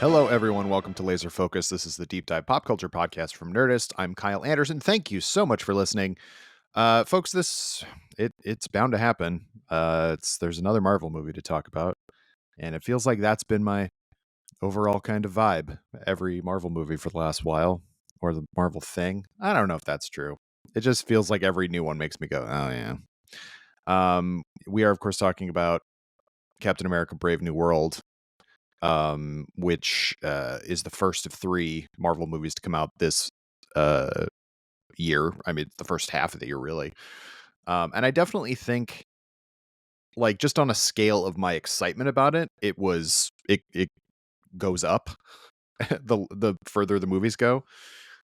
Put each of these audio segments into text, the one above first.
Hello, everyone. Welcome to Laser Focus. This is the Deep Dive Pop Culture Podcast from Nerdist. I'm Kyle Anderson. Thank you so much for listening. Folks, it's bound to happen. There's another Marvel movie to talk about, and it feels like that's been my overall kind of vibe. Every Marvel movie for the last while, or the Marvel thing. I don't know if that's true. It just feels like every new one makes me go, oh yeah. We are, of course, talking about Captain America: Brave New World, which is the first of three Marvel movies to come out this year. I mean, the first half of the year, really. And I definitely think, like, just on a scale of my excitement about it, it goes up the further the movies go.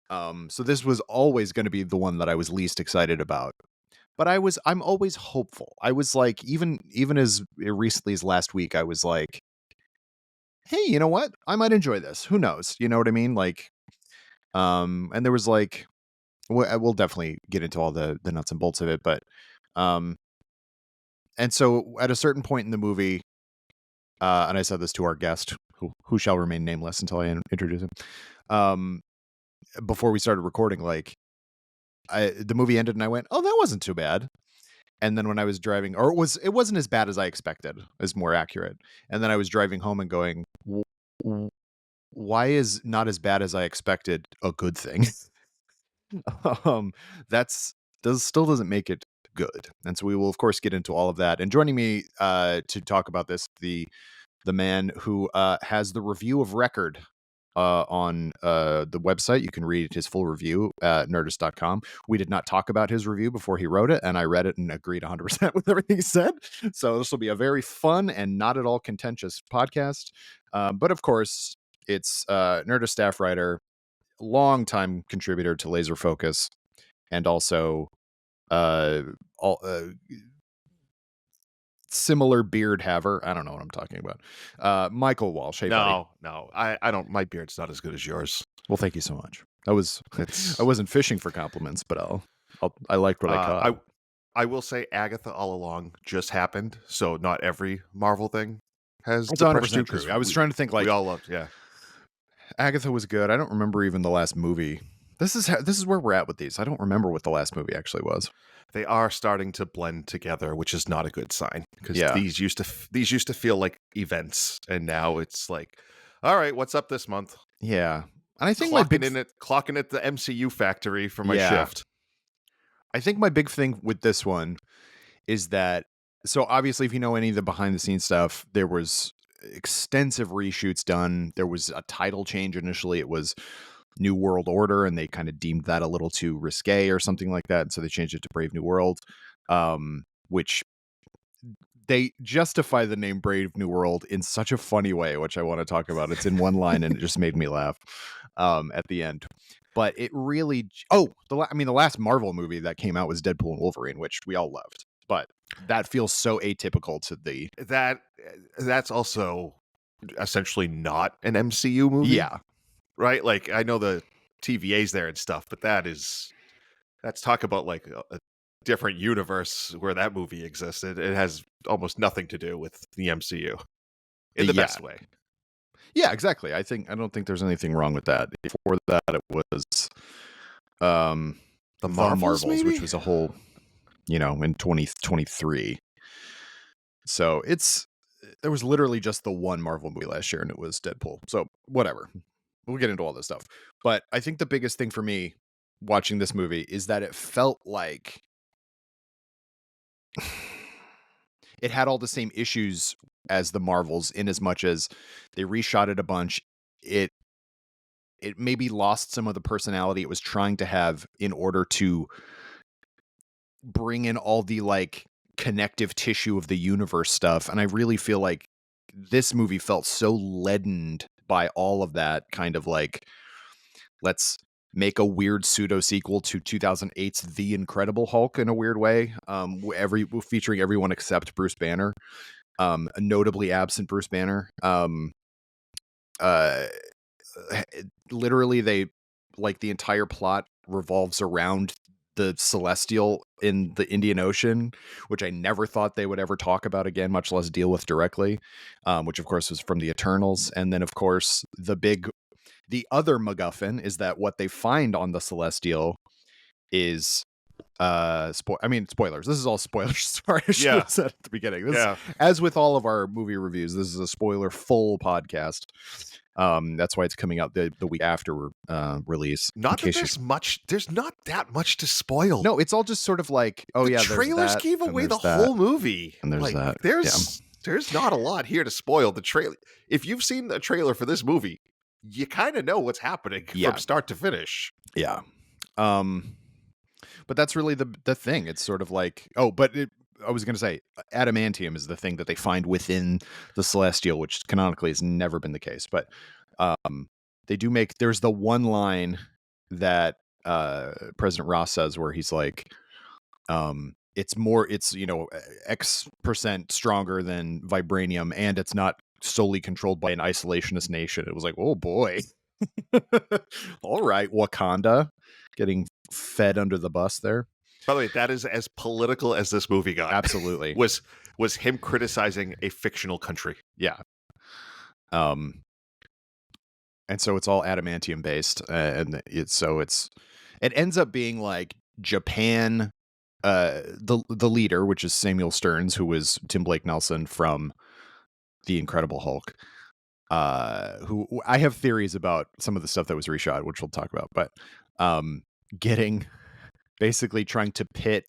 So this was always going to be the one that I was least excited about. But I'm always hopeful. I was like, even as recently as last week, I was like, hey, you know what? I might enjoy this. Who knows? You know what I mean? Like, and there was like, we'll definitely get into all the nuts and bolts of it, but, and so at a certain point in the movie, and I said this to our guest, who shall remain nameless until I introduce him, before we started recording, like, the movie ended and I went, oh, that wasn't too bad. And then when I was driving, or it wasn't as bad as I expected, is more accurate. And then I was driving home and going, why is not as bad as I expected a good thing? Still doesn't make it good. And so we will, of course, get into all of that. And joining me to talk about this, the man who has the review of Record on the website. You can read his full review at nerdist.com. We did not talk about his review before he wrote it, and I read it and agreed 100% with everything he said. So this will be a very fun and not at all contentious podcast. But of course, it's Nerdist staff writer, longtime contributor to Laser Focus, and also all similar beard haver. I don't know what I'm talking about. Michael Walsh. Hey, buddy. No, I don't. My beard's not as good as yours. Well, thank you so much. I wasn't fishing for compliments, but I liked what I caught. I will say Agatha all along just happened, so not every Marvel thing has It's depressed 100% you. true. I was trying to think, like, we all loved, yeah. Agatha was good. I don't remember even the last movie. This is where we're at with these. I don't remember what the last movie actually was. They are starting to blend together, which is not a good sign, because Yeah. these used to feel like events, and now it's like, all right, what's up this month? Yeah, and I think clocking at the MCU factory for my shift. I think my big thing with this one is that, so obviously, if you know any of the behind the scenes stuff, there was extensive reshoots done. There was a title change initially. It was New World Order, and they kind of deemed that a little too risque or something like that, and so they changed it to Brave New World, which they justify the name Brave New World in such a funny way, which I want to talk about. It's in one line, and it just made me laugh at the end. But it really, the last Marvel movie that came out was Deadpool and Wolverine, which we all loved. But that feels so atypical to the that's also essentially not an MCU movie. Yeah. Right? Like, I know the TVA's there and stuff, but that's talk about like a different universe where that movie existed. It has almost nothing to do with the MCU in the best way. Yeah, exactly. I don't think there's anything wrong with that. Before that, it was the Marvels, which was a whole, in 2023. So there was literally just the one Marvel movie last year, and it was Deadpool. So whatever. We'll get into all this stuff. But I think the biggest thing for me watching this movie is that it felt like it had all the same issues as the Marvels, in as much as they reshot it a bunch. It maybe lost some of the personality it was trying to have in order to bring in all the, like, connective tissue of the universe stuff. And I really feel like this movie felt so leadened by all of that kind of, like, let's make a weird pseudo sequel to 2008's The Incredible Hulk in a weird way, featuring everyone except Bruce Banner, notably absent Bruce Banner. Literally, the entire plot revolves around the Celestial in the Indian Ocean, which I never thought they would ever talk about again, much less deal with directly, which of course was from the Eternals. And then of course the other MacGuffin is that what they find on the Celestial is spoilers. This is all spoilers. Sorry, I should Yeah, have said at the beginning. This, yeah. as with all of our movie reviews, this is a spoiler full podcast. That's why it's coming out the week after release. In Not that case you, there's not that much to spoil. no, it's all just sort of like, oh The yeah, there's trailers that, gave and away the there's that, whole movie. and there's Like that. Yeah, there's not a lot here to spoil. The trailer, if you've seen the trailer for this movie, you kind of know what's happening yeah, from start to finish. yeah. But that's really the thing. It's sort of like, I was going to say adamantium is the thing that they find within the Celestial, which canonically has never been the case. But they do make, there's the one line that President Ross says where he's like, it's X% stronger than vibranium, and it's not solely controlled by an isolationist nation. It was like, oh boy. All right, Wakanda getting fed under the bus there. By the way, that is as political as this movie got. Absolutely. was him criticizing a fictional country. Yeah. And so it's all adamantium based, and it ends up being like Japan, the leader, which is Samuel Stearns, who was Tim Blake Nelson from The Incredible Hulk. Who I have theories about some of the stuff that was reshot, which we'll talk about, but basically trying to pit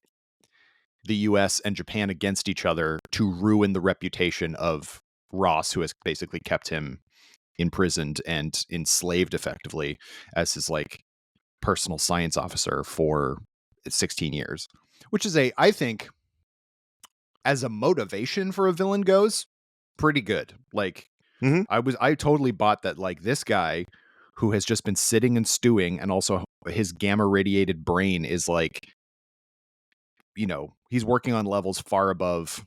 the US and Japan against each other to ruin the reputation of Ross, who has basically kept him imprisoned and enslaved effectively as his like personal science officer for 16 years, which is I think as a motivation for a villain goes pretty good. Like Mm-hmm. I totally bought that, like, this guy who has just been sitting and stewing, and also his gamma radiated brain is like, he's working on levels far above,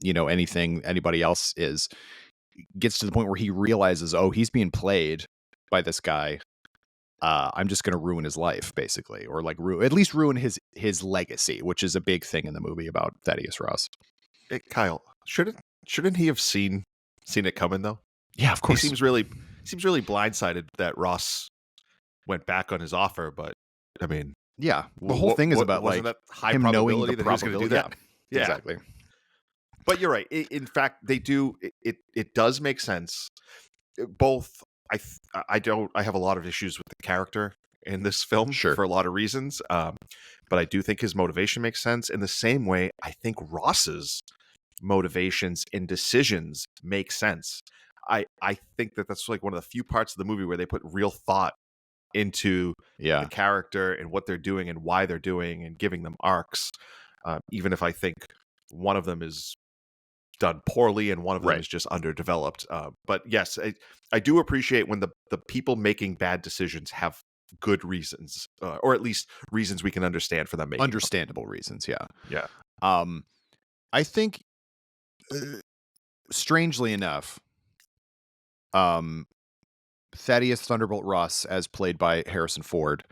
anything anybody else is, gets to the point where he realizes, oh, he's being played by this guy. I'm just going to ruin his life, basically, or like at least ruin his legacy, which is a big thing in the movie about Thaddeus Ross. Hey, Kyle, shouldn't he have seen it coming though? Yeah, of course. He seems really blindsided that Ross went back on his offer, but I mean, yeah, the whole thing is about like that high him knowing the probability that he was going to do that. Yeah, exactly. But you're right. In fact, they do. It does make sense. Both. I have a lot of issues with the character in this film for a lot of reasons. But I do think his motivation makes sense. In the same way, I think Ross's motivations and decisions make sense. I think that's like one of the few parts of the movie where they put real thought into the character and what they're doing and why they're doing and giving them arcs. Even if I think one of them is done poorly and one of them is just underdeveloped. But yes, I do appreciate when the people making bad decisions have good reasons, or at least reasons we can understand for them making understandable reasons. Yeah. I think, strangely enough, Thaddeus Thunderbolt Ross, as played by Harrison Ford,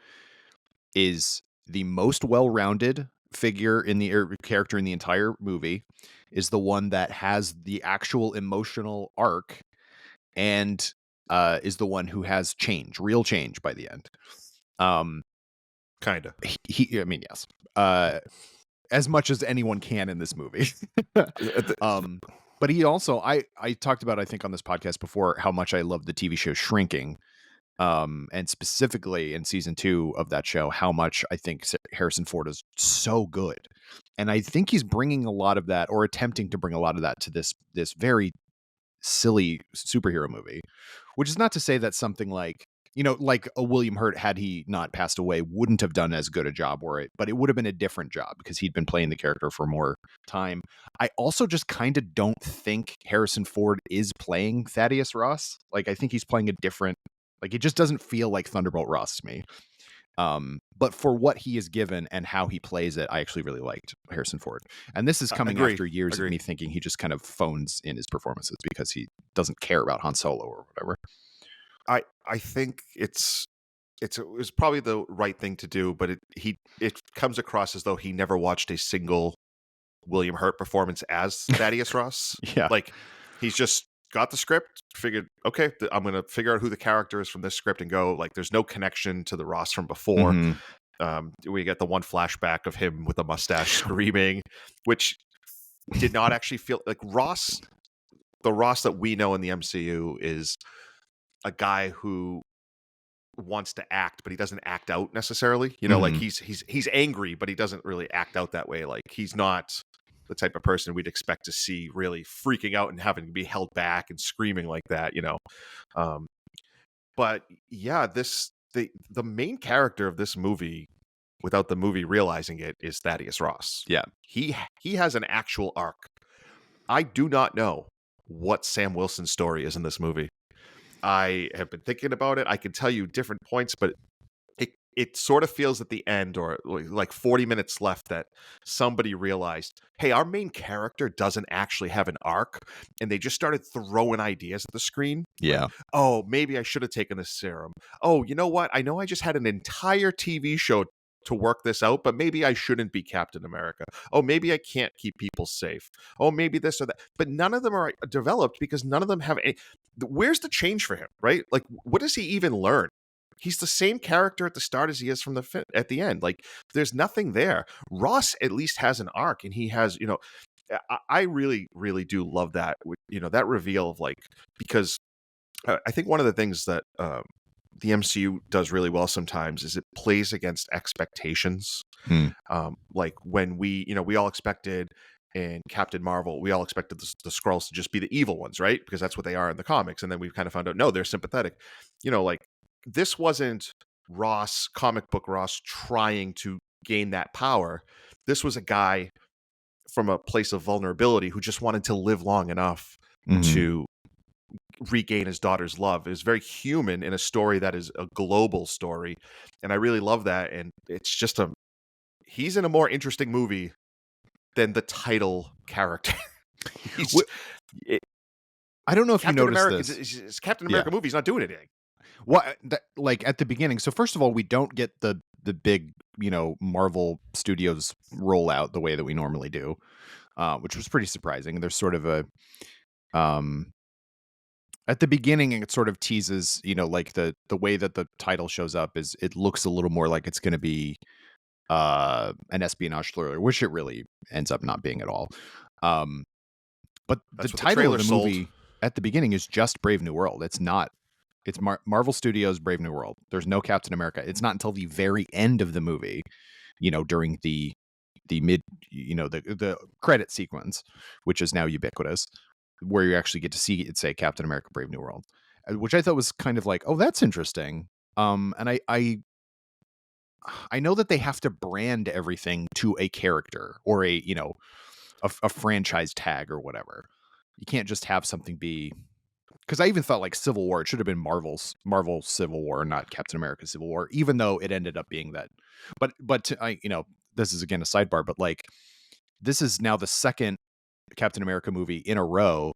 is the most well-rounded figure in the character in the entire movie, is the one that has the actual emotional arc, and is the one who has real change by the end. Kind of. I mean, yes. As much as anyone can in this movie. But he also, I talked about, I think on this podcast before, how much I love the TV show Shrinking. And specifically in season 2 of that show, how much I think Harrison Ford is so good. And I think he's bringing a lot of that, or attempting to bring a lot of that, to this very silly superhero movie, which is not to say that something like, like a William Hurt, had he not passed away, wouldn't have done as good a job, but it would have been a different job because he'd been playing the character for more time. I also just kind of don't think Harrison Ford is playing Thaddeus Ross. Like, I think he's playing a different, like, it just doesn't feel like Thunderbolt Ross to me. But for what he is given and how he plays it, I actually really liked Harrison Ford. And this is coming after years of me thinking he just kind of phones in his performances because he doesn't care about Han Solo or whatever. I think it was probably the right thing to do, but it comes across as though he never watched a single William Hurt performance as Thaddeus Ross. Yeah. Like, he's just got the script, figured, okay, I'm going to figure out who the character is from this script and go, like, there's no connection to the Ross from before. Hmm. We get the one flashback of him with a mustache screaming, which did not actually feel like Ross. The Ross that we know in the MCU is a guy who wants to act, but he doesn't act out necessarily. You know, like Hmm. he's angry, but he doesn't really act out that way. Like, he's not the type of person we'd expect to see really freaking out and having to be held back and screaming like that. You know, um, but yeah, the main character of this movie, without the movie realizing it, is Thaddeus Ross. Yeah. He has an actual arc. I do not know what Sam Wilson's story is in this movie. I have been thinking about it. I can tell you different points, but it sort of feels at the end, or like 40 minutes left, that somebody realized, hey, our main character doesn't actually have an arc, and they just started throwing ideas at the screen. Like, Yeah. oh, maybe I should have taken this serum. Oh, you know what? I know I just had an entire TV show to work this out, but maybe I shouldn't be Captain America. Oh, maybe I can't keep people safe. Oh, maybe this or that. But none of them are developed because none of them have any. Where's the change for him, right? Like, what does he even learn? He's the same character at the start as he is from at the end. Like, there's nothing there. Ross at least has an arc, and he has, you know, I really, really do love that. You know, that reveal of, like, because I think one of the things that the MCU does really well sometimes is it plays against expectations. Hmm. Like, when we all expected in Captain Marvel, we all expected the Skrulls to just be the evil ones, right? Because that's what they are in the comics. And then we kind of found out, no, they're sympathetic. You know, like, this wasn't Ross, comic book Ross, trying to gain that power. This was a guy from a place of vulnerability who just wanted to live long enough Hmm. to regain his daughter's love. It was very human in a story that is a global story. And I really love that. And it's just he's in a more interesting movie than the title character. He's Wh- I don't know if you Captain noticed America. this. It's Captain Yeah. America movie. He's not doing anything. Well, like at the beginning. So first of all, we don't get the big, Marvel Studios rollout the way that we normally do, which was pretty surprising. There's sort of a um at the beginning, it sort of teases, like the way that the title shows up is it looks a little more like it's going to be an espionage thriller, which it really ends up not being at all. Um, but the That's what the title of trailer the sold. movie at the beginning is just Brave New World. It's not. It's Marvel Studios Brave New World. There's no Captain America. It's not until the very end of the movie, during the mid, the credit sequence, which is now ubiquitous, where you actually get to see it say Captain America Brave New World, which I thought was kind of like, oh, that's interesting. And I know that they have to brand everything to a character or a franchise tag or whatever. You can't just have something be, because I even thought like Civil War, it should have been Marvel Civil War, not Captain America Civil War, even though it ended up being that. This is again a sidebar, but like this is now the second Captain America movie in a row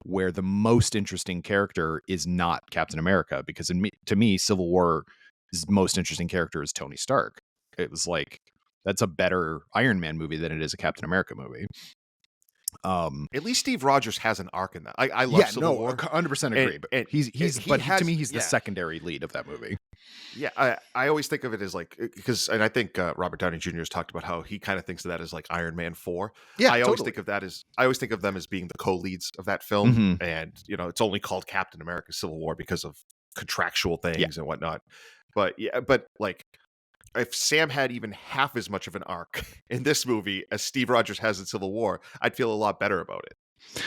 where the most interesting character is not Captain America, because to me, Civil War's most interesting character is Tony Stark. It was like, that's a better Iron Man movie than it is a Captain America movie. At least Steve Rogers has an arc in that. I love Yeah, Civil no, War, 100% and agree. But and to me, he's the secondary lead of that movie. Yeah, I always think of it as like, because, and I think Robert Downey Jr. has talked about how he kind of thinks of that as like Iron Man 4. Yeah, I always totally. think of that as I always think of them as being the co-leads of that film, Mm-hmm. and it's only called Captain America Civil War because of contractual Yeah. things and whatnot. But yeah, but like, if Sam had even half as much of an arc in this movie as Steve Rogers has in Civil War, I'd feel a lot better about it.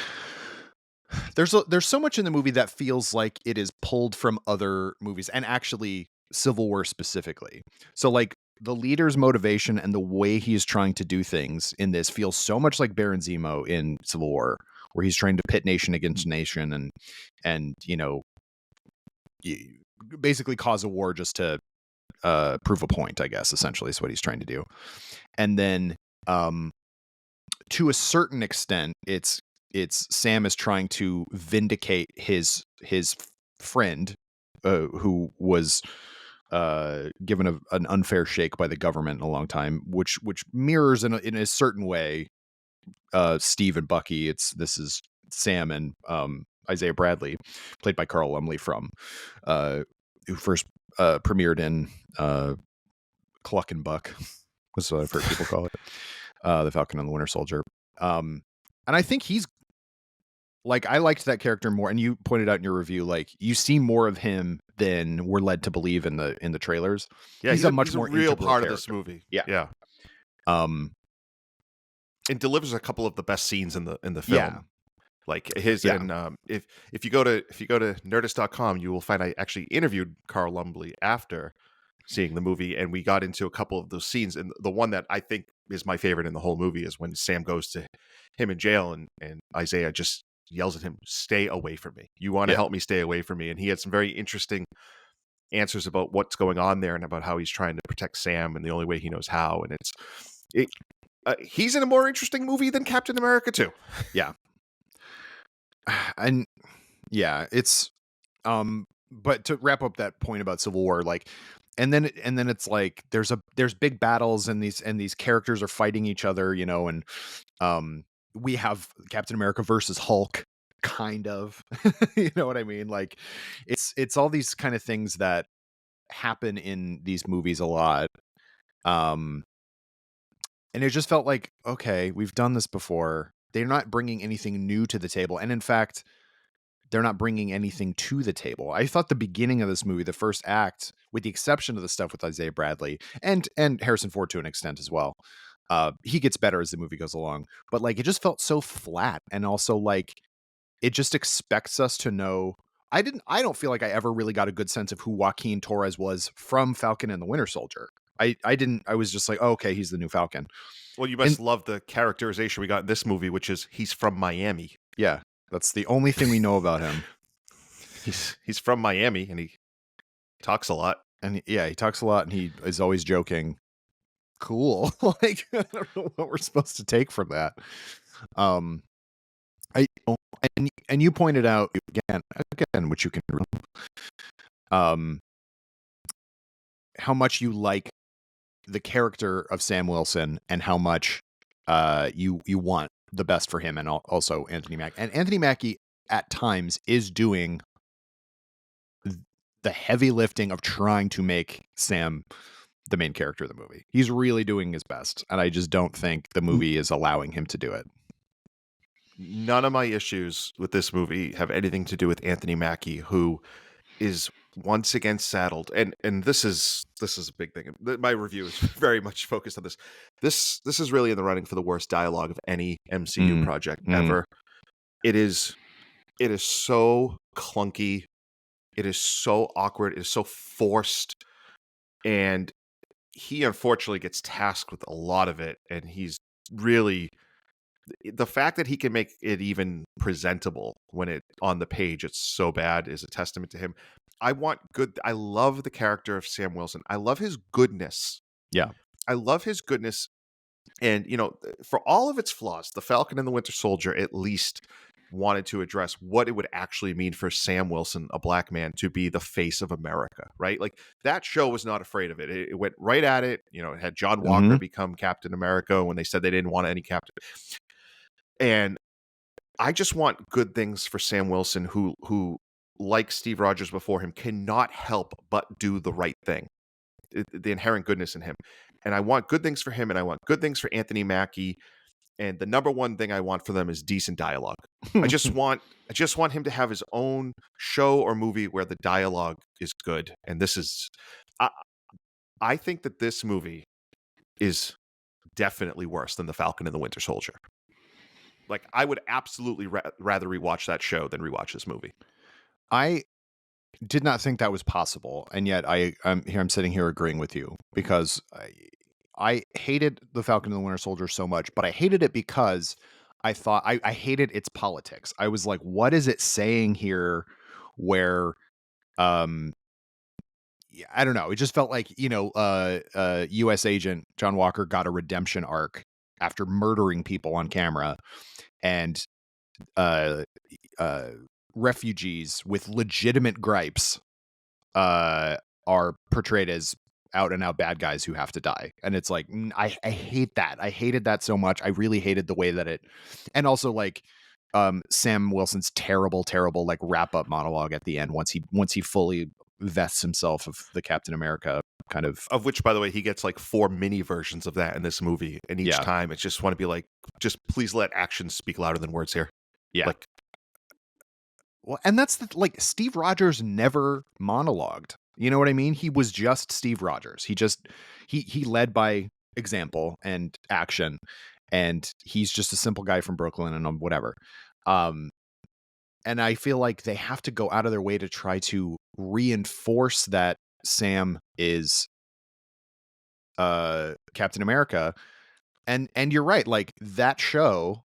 There's so much in the movie that feels like it is pulled from other movies, and actually Civil War specifically. So like the leader's motivation and the way he's trying to do things in this feels so much like Baron Zemo in Civil War, where he's trying to pit nation against nation and basically cause a war just to prove a point, I guess, essentially is what he's trying to do. And then to a certain extent, it's Sam is trying to vindicate his friend, who was given an unfair shake by the government in a long time, which mirrors in a certain way Steve and Bucky. This is Sam and Isaiah Bradley, played by Carl Lumley who first premiered in Cluck and Buck, was what I've heard people call it, the Falcon and the Winter Soldier. And I think he's like, I liked that character more. And you pointed out in your review, like you see more of him than we're led to believe in the trailers. Yeah, He's a much he's a more real integral part of this character. movie. Yeah. Yeah. Um. And delivers a couple of the best scenes in the film. Yeah. Like his Yeah. and if you go to nerdist.com, you will find I actually interviewed Carl Lumbly after seeing the movie, and we got into a couple of those scenes. And the one that I think is my favorite in the whole movie is when Sam goes to him in jail, and Isaiah just yells at him, "Stay away from me. You want to Yeah. help me, stay away from me." And he had some very interesting answers about what's going on there and about how he's trying to protect Sam and the only way he knows how. And he's in a more interesting movie than Captain America 2. Yeah. And yeah, it's but to wrap up that point about Civil War, like and then it's like there's big battles and these characters are fighting each other, and we have Captain America versus Hulk, kind of. You know what I mean? Like it's all these kind of things that happen in these movies a lot. And it just felt like, okay, we've done this before. They're not bringing anything new to the table. And in fact, they're not bringing anything to the table. I thought the beginning of this movie, the first act, with the exception of the stuff with Isaiah Bradley and Harrison Ford to an extent as well, he gets better as the movie goes along. But like, it just felt so flat, and also like it just expects us to know. I don't feel like I ever really got a good sense of who Joaquin Torres was from Falcon and the Winter Soldier. I didn't. I was just like, oh, okay, he's the new Falcon. Well, you And must love the characterization we got in this movie, which is he's from Miami. yeah, that's the only thing we know about him. He's from Miami, and he talks a lot. And yeah, he talks a lot, and he is always joking. Cool. Like, I don't know what we're supposed to take from that. I and you pointed out again, which you can, um, how much you like the character of Sam Wilson, and how much you want the best for him, and also Anthony Mackie. And Anthony Mackie at times is doing the heavy lifting of trying to make Sam the main character of the movie. He's really doing his best, and I just don't think the movie is allowing him to do it. None of my issues with this movie have anything to do with Anthony Mackie, who is once again saddled, and this is a big thing. My review is very much focused on this. This is really in the running for the worst dialogue of any MCU project ever. It is so clunky. It is so awkward. It is so forced, and he unfortunately gets tasked with a lot of it. And he's really, the fact that he can make it even presentable when it on the page it's so bad is a testament to him. I love the character of Sam Wilson. I love his goodness. Yeah. I love his goodness. And, for all of its flaws, The Falcon and the Winter Soldier at least wanted to address what it would actually mean for Sam Wilson, a black man, to be the face of America, right? Like, that show was not afraid of it. It went right at it. It had John Walker become Captain America when they said they didn't want any captain. And I just want good things for Sam Wilson, who like Steve Rogers before him, cannot help but do the right thing. The inherent goodness in him. And I want good things for him, and I want good things for Anthony Mackie. And the number one thing I want for them is decent dialogue. I just want him to have his own show or movie where the dialogue is good. And this is, I think that this movie is definitely worse than The Falcon and the Winter Soldier. Like, I would absolutely rather rewatch that show than rewatch this movie. I did not think that was possible, and yet I'm sitting here agreeing with you, because I hated The Falcon and the Winter Soldier so much, but I hated it because I thought I hated its politics. I was like, what is it saying here where I don't know. It just felt like, US agent John Walker got a redemption arc after murdering people on camera, and uh refugees with legitimate gripes are portrayed as out and out bad guys who have to die. And it's like, I hate that. I hated that so much. I really hated the way that it, and also like, Sam Wilson's terrible, like wrap up monologue at the end once he fully vests himself of the Captain America kind of, Of which, by the way, he gets like 4 mini versions of that in this movie, and each yeah, time it's just want to be like, just please let actions speak louder than words here. yeah. Like, Well, and that's the, like, Steve Rogers never monologued. You know what I mean? He was just Steve Rogers. He led by example and action, and he's just a simple guy from Brooklyn and whatever. Um, and I feel like they have to go out of their way to try to reinforce that Sam is Captain America. And you're right, like that show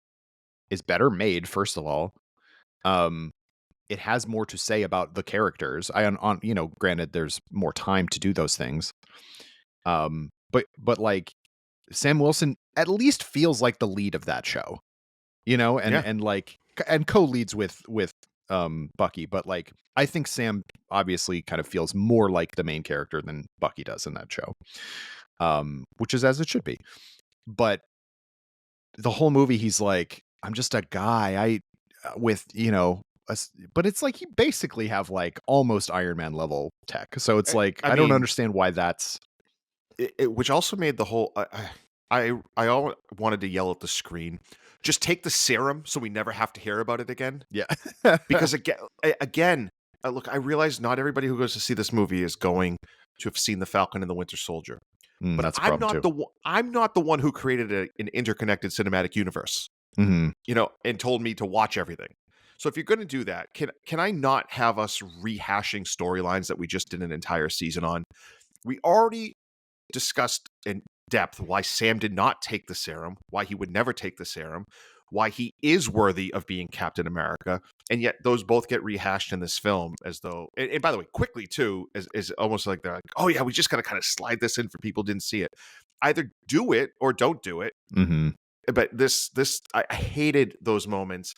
is better made, first of all. Um, it has more to say about the characters. Granted, there's more time to do those things. But like Sam Wilson at least feels like the lead of that show, and yeah. and like and co-leads with Bucky, but like I think Sam obviously kind of feels more like the main character than Bucky does in that show. Which is as it should be. But the whole movie he's like, I'm just a guy. With, but it's like you basically have like almost Iron Man level tech. So it's like I I don't mean, understand why that's which also made the whole. I all wanted to yell at the screen. Just take the serum, so we never have to hear about it again. yeah. Because again, look, I realize not everybody who goes to see this movie is going to have seen the Falcon and the Winter Soldier. But That's a problem too. I'm not the one who created an interconnected cinematic universe, Mhm. and told me to watch everything. So if you're going to do that, can I not have us rehashing storylines that we just did an entire season on? We already discussed in depth why Sam did not take the serum, why he would never take the serum, why he is worthy of being Captain America, and yet those both get rehashed in this film as though, and by the way, quickly too, is almost like they're like, oh yeah, we just got to kind of slide this in for people who didn't see it. Either do it or don't do it. Mhm. But I hated those moments.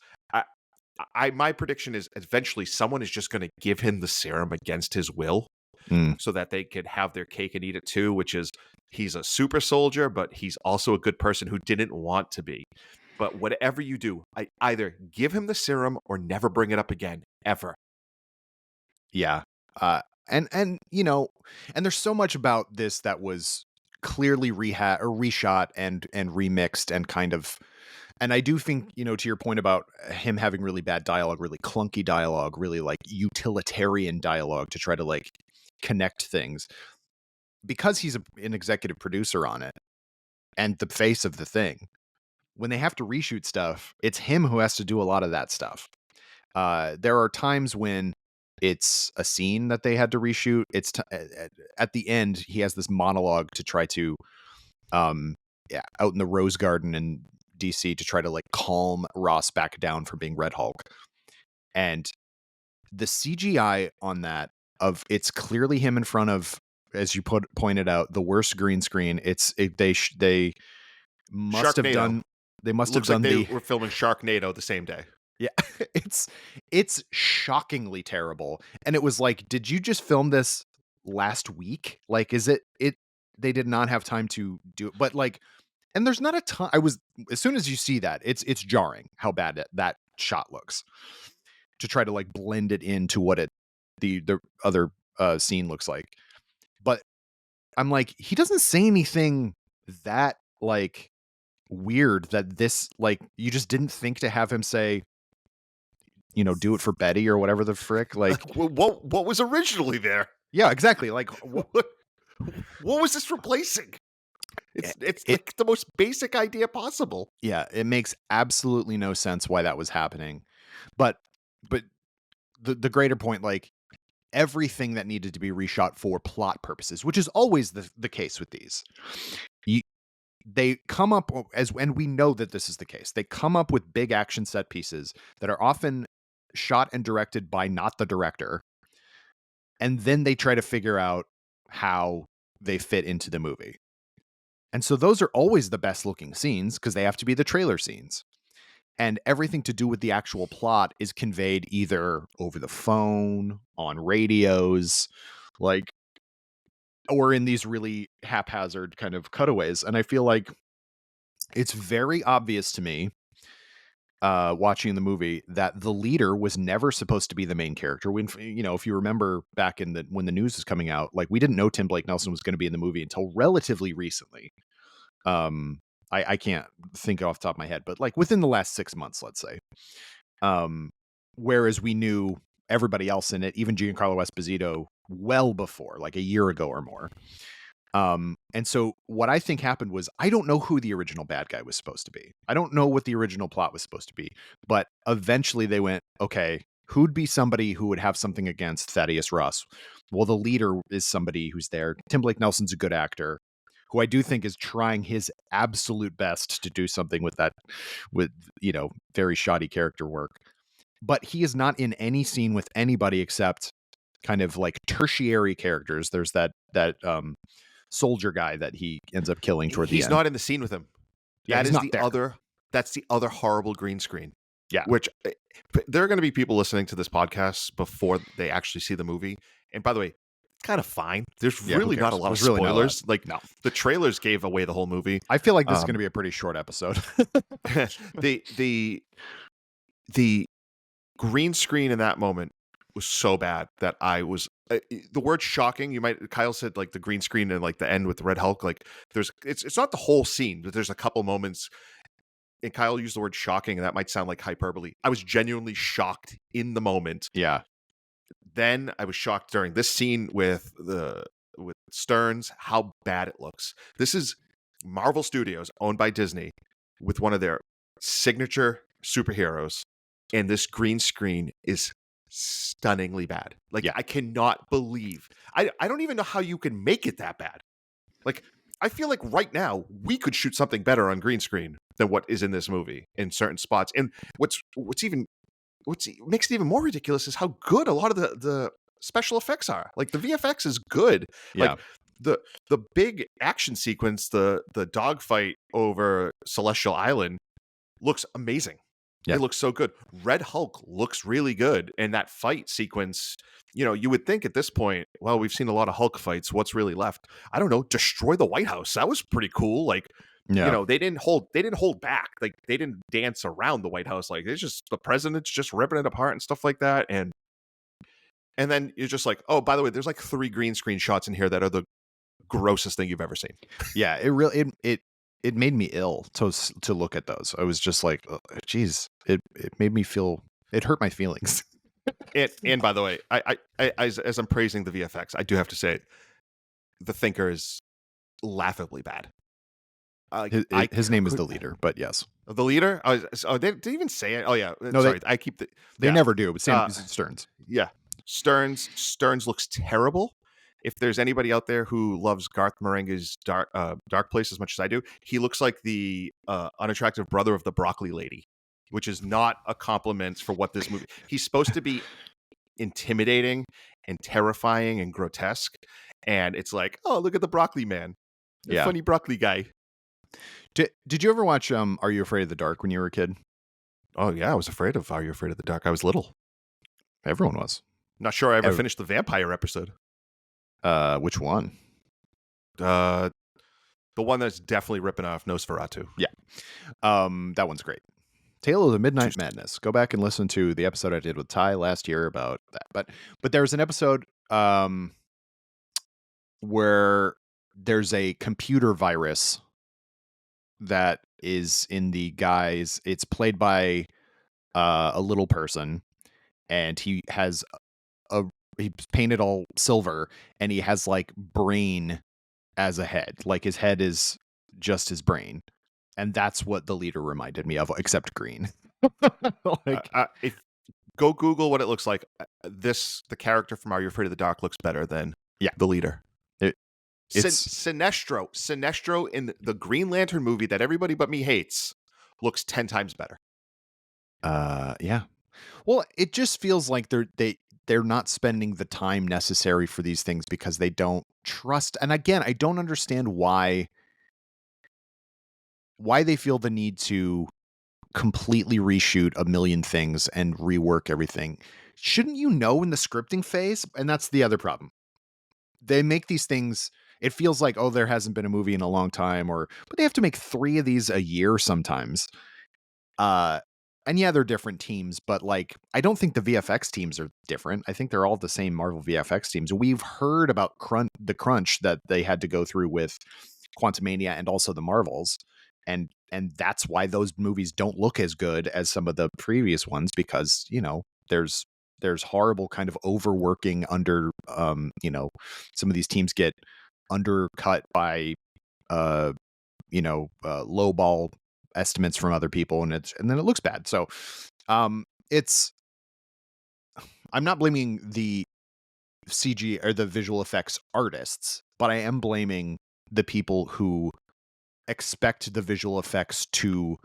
I, my prediction is eventually someone is just going to give him the serum against his will, Mm. so that they could have their cake and eat it too, which is he's a super soldier, but he's also a good person who didn't want to be. But whatever you do, I either give him the serum or never bring it up again, ever. Yeah. And there's so much about this that was clearly reshot and remixed and kind of, and I do think, to your point about him having really bad dialogue, really clunky dialogue, really like utilitarian dialogue to try to like connect things, because he's an executive producer on it and the face of the thing. When they have to reshoot stuff, it's him who has to do a lot of that stuff. There are times when it's a scene that they had to reshoot. At the end, he has this monologue to try to, yeah, out in the Rose Garden in DC to try to like calm Ross back down from being Red Hulk. And the CGI on that, it's clearly him in front of, as you pointed out, the worst green screen. They must have Sharknado. done they must have Looks like done they the were filming Sharknado the same day. yeah. It's shockingly terrible. And it was like, did you just film this last week? Like, is it they did not have time to do it. But like, and there's not a ton. As soon as you see that, it's jarring how bad that shot looks, to try to like blend it into what the other scene looks like. But I'm like, he doesn't say anything that like weird, that this, like, you just didn't think to have him say, do it for Betty or whatever the frick. Like, Like, what was originally there? yeah, exactly. Like, what? What, what was this replacing? It's It like the most basic idea possible. Yeah, it makes absolutely no sense why that was happening. But but the greater point, like, everything that needed to be reshot for plot purposes, which is always the case with these. You, they come up and we know that this is the case. They come up with big action set pieces that are often shot and directed by not the director, and then they try to figure out how they fit into the movie. And so those are always the best looking scenes because they have to be the trailer scenes. And everything to do with the actual plot is conveyed either over the phone, on radios, like or in these really haphazard kind of cutaways. And I feel like it's very obvious to me, watching the movie, that the leader was never supposed to be the main character. When, if you remember back when the news was coming out, like, we didn't know Tim Blake Nelson was going to be in the movie until relatively recently. Um, I can't think off the top of my head, but like within the last 6 months, let's say. Um, Whereas we knew everybody else in it, even Giancarlo Esposito, well before, like a year ago or more. And so what I think happened was, I don't know who the original bad guy was supposed to be. I don't know what the original plot was supposed to be, but eventually they went, okay, who'd be somebody who would have something against Thaddeus Russ? Well, the leader is somebody who's there. Tim Blake Nelson's a good actor, who I do think is trying his absolute best to do something with that, with, very shoddy character work. But he is not in any scene with anybody except kind of like tertiary characters. There's that soldier guy that he ends up killing toward the He's end. not in the scene with him. Yeah, he's not there. That's the other horrible green screen. Yeah. Which there are going to be people listening to this podcast before they actually see the movie. And by the way, it's kind of fine. There's really not a lot of spoilers. No. The trailers gave away the whole movie. I feel like this is going to be a pretty short episode. the green screen in that moment was so bad that I was the word shocking. Kyle said like the green screen and like the end with the Red Hulk. Like it's not the whole scene, but there's a couple moments. And Kyle used the word shocking, and that might sound like hyperbole. I was genuinely shocked in the moment. Yeah. Then I was shocked during this scene with Stearns, how bad it looks. This is Marvel Studios, owned by Disney, with one of their signature superheroes, and this green screen is stunningly bad. Like, I cannot believe. I don't even know how you can make it that bad. Like, I feel like right now we could shoot something better on green screen than what is in this movie in certain spots. And what makes it even more ridiculous is how good a lot of the special effects are. Like, the VFX is good. Yeah. Like the big action sequence, the dogfight over Celestial Island looks amazing. Yeah. It looks so good. Red Hulk looks really good. And that fight sequence, you would think at this point, well, we've seen a lot of Hulk fights. What's really left? I don't know. Destroy the White House. That was pretty cool. Like, they didn't hold back. Like, they didn't dance around the White House. Like, it's just the president's just ripping it apart and stuff like that. And then you're just like, oh, by the way, there's like 3 green screen shots in here that are the grossest thing you've ever seen. Yeah, it made me ill to look at those. I was just like, geez, it made me feel, it hurt my feelings. And by the way, I as I'm praising the VFX, I do have to say, the Thinker is laughably bad. His name is the Leader, but yes, the Leader. They didn't even say it. Oh yeah, no, sorry, they never do. But same Stearns. Yeah, Stearns looks terrible. If there's anybody out there who loves Garth Marenghi's Dark Place as much as I do, he looks like the unattractive brother of the broccoli lady, which is not a compliment for what this movie. He's supposed to be intimidating and terrifying and grotesque, and it's like, oh, look at the broccoli man, the funny broccoli guy. Did you ever watch Are You Afraid of the Dark when you were a kid? Oh yeah, I was afraid of Are You Afraid of the Dark. I was little. Everyone was. Not sure I ever finished the vampire episode. Which one? The one that's definitely ripping off Nosferatu. Yeah. That one's great. Tale of the Midnight Madness. Go back and listen to the episode I did with Ty last year about that. But there's an episode where there's a computer virus that is in the guys. It's played by a little person, and he has he's painted all silver, and he has like brain as a head. Like, his head is just his brain. And that's what the Leader reminded me of, except green. If go Google what it looks like. The character from Are You Afraid of the Dark looks better than the Leader. It's Sinestro in the Green Lantern movie that everybody but me hates looks 10 times better. Yeah. Well, it just feels like they're not spending the time necessary for these things because they don't trust. And again, I don't understand why they feel the need to completely reshoot a million things and rework everything. Shouldn't you know in the scripting phase? And that's the other problem. they make these things. It feels like, oh, there hasn't been a movie in a long time, but they have to make 3 of these a year sometimes. Uh, and yeah, they're different teams, but like, I don't think the VFX teams are different. I think they're all the same Marvel VFX teams. We've heard about the crunch that they had to go through with Quantumania and also the Marvels, and that's why those movies don't look as good as some of the previous ones, because there's horrible kind of overworking under some of these teams get undercut by lowball estimates from other people, and then it looks bad. So it's I'm not blaming the CG or the visual effects artists, but I am blaming the people who expect the visual effects to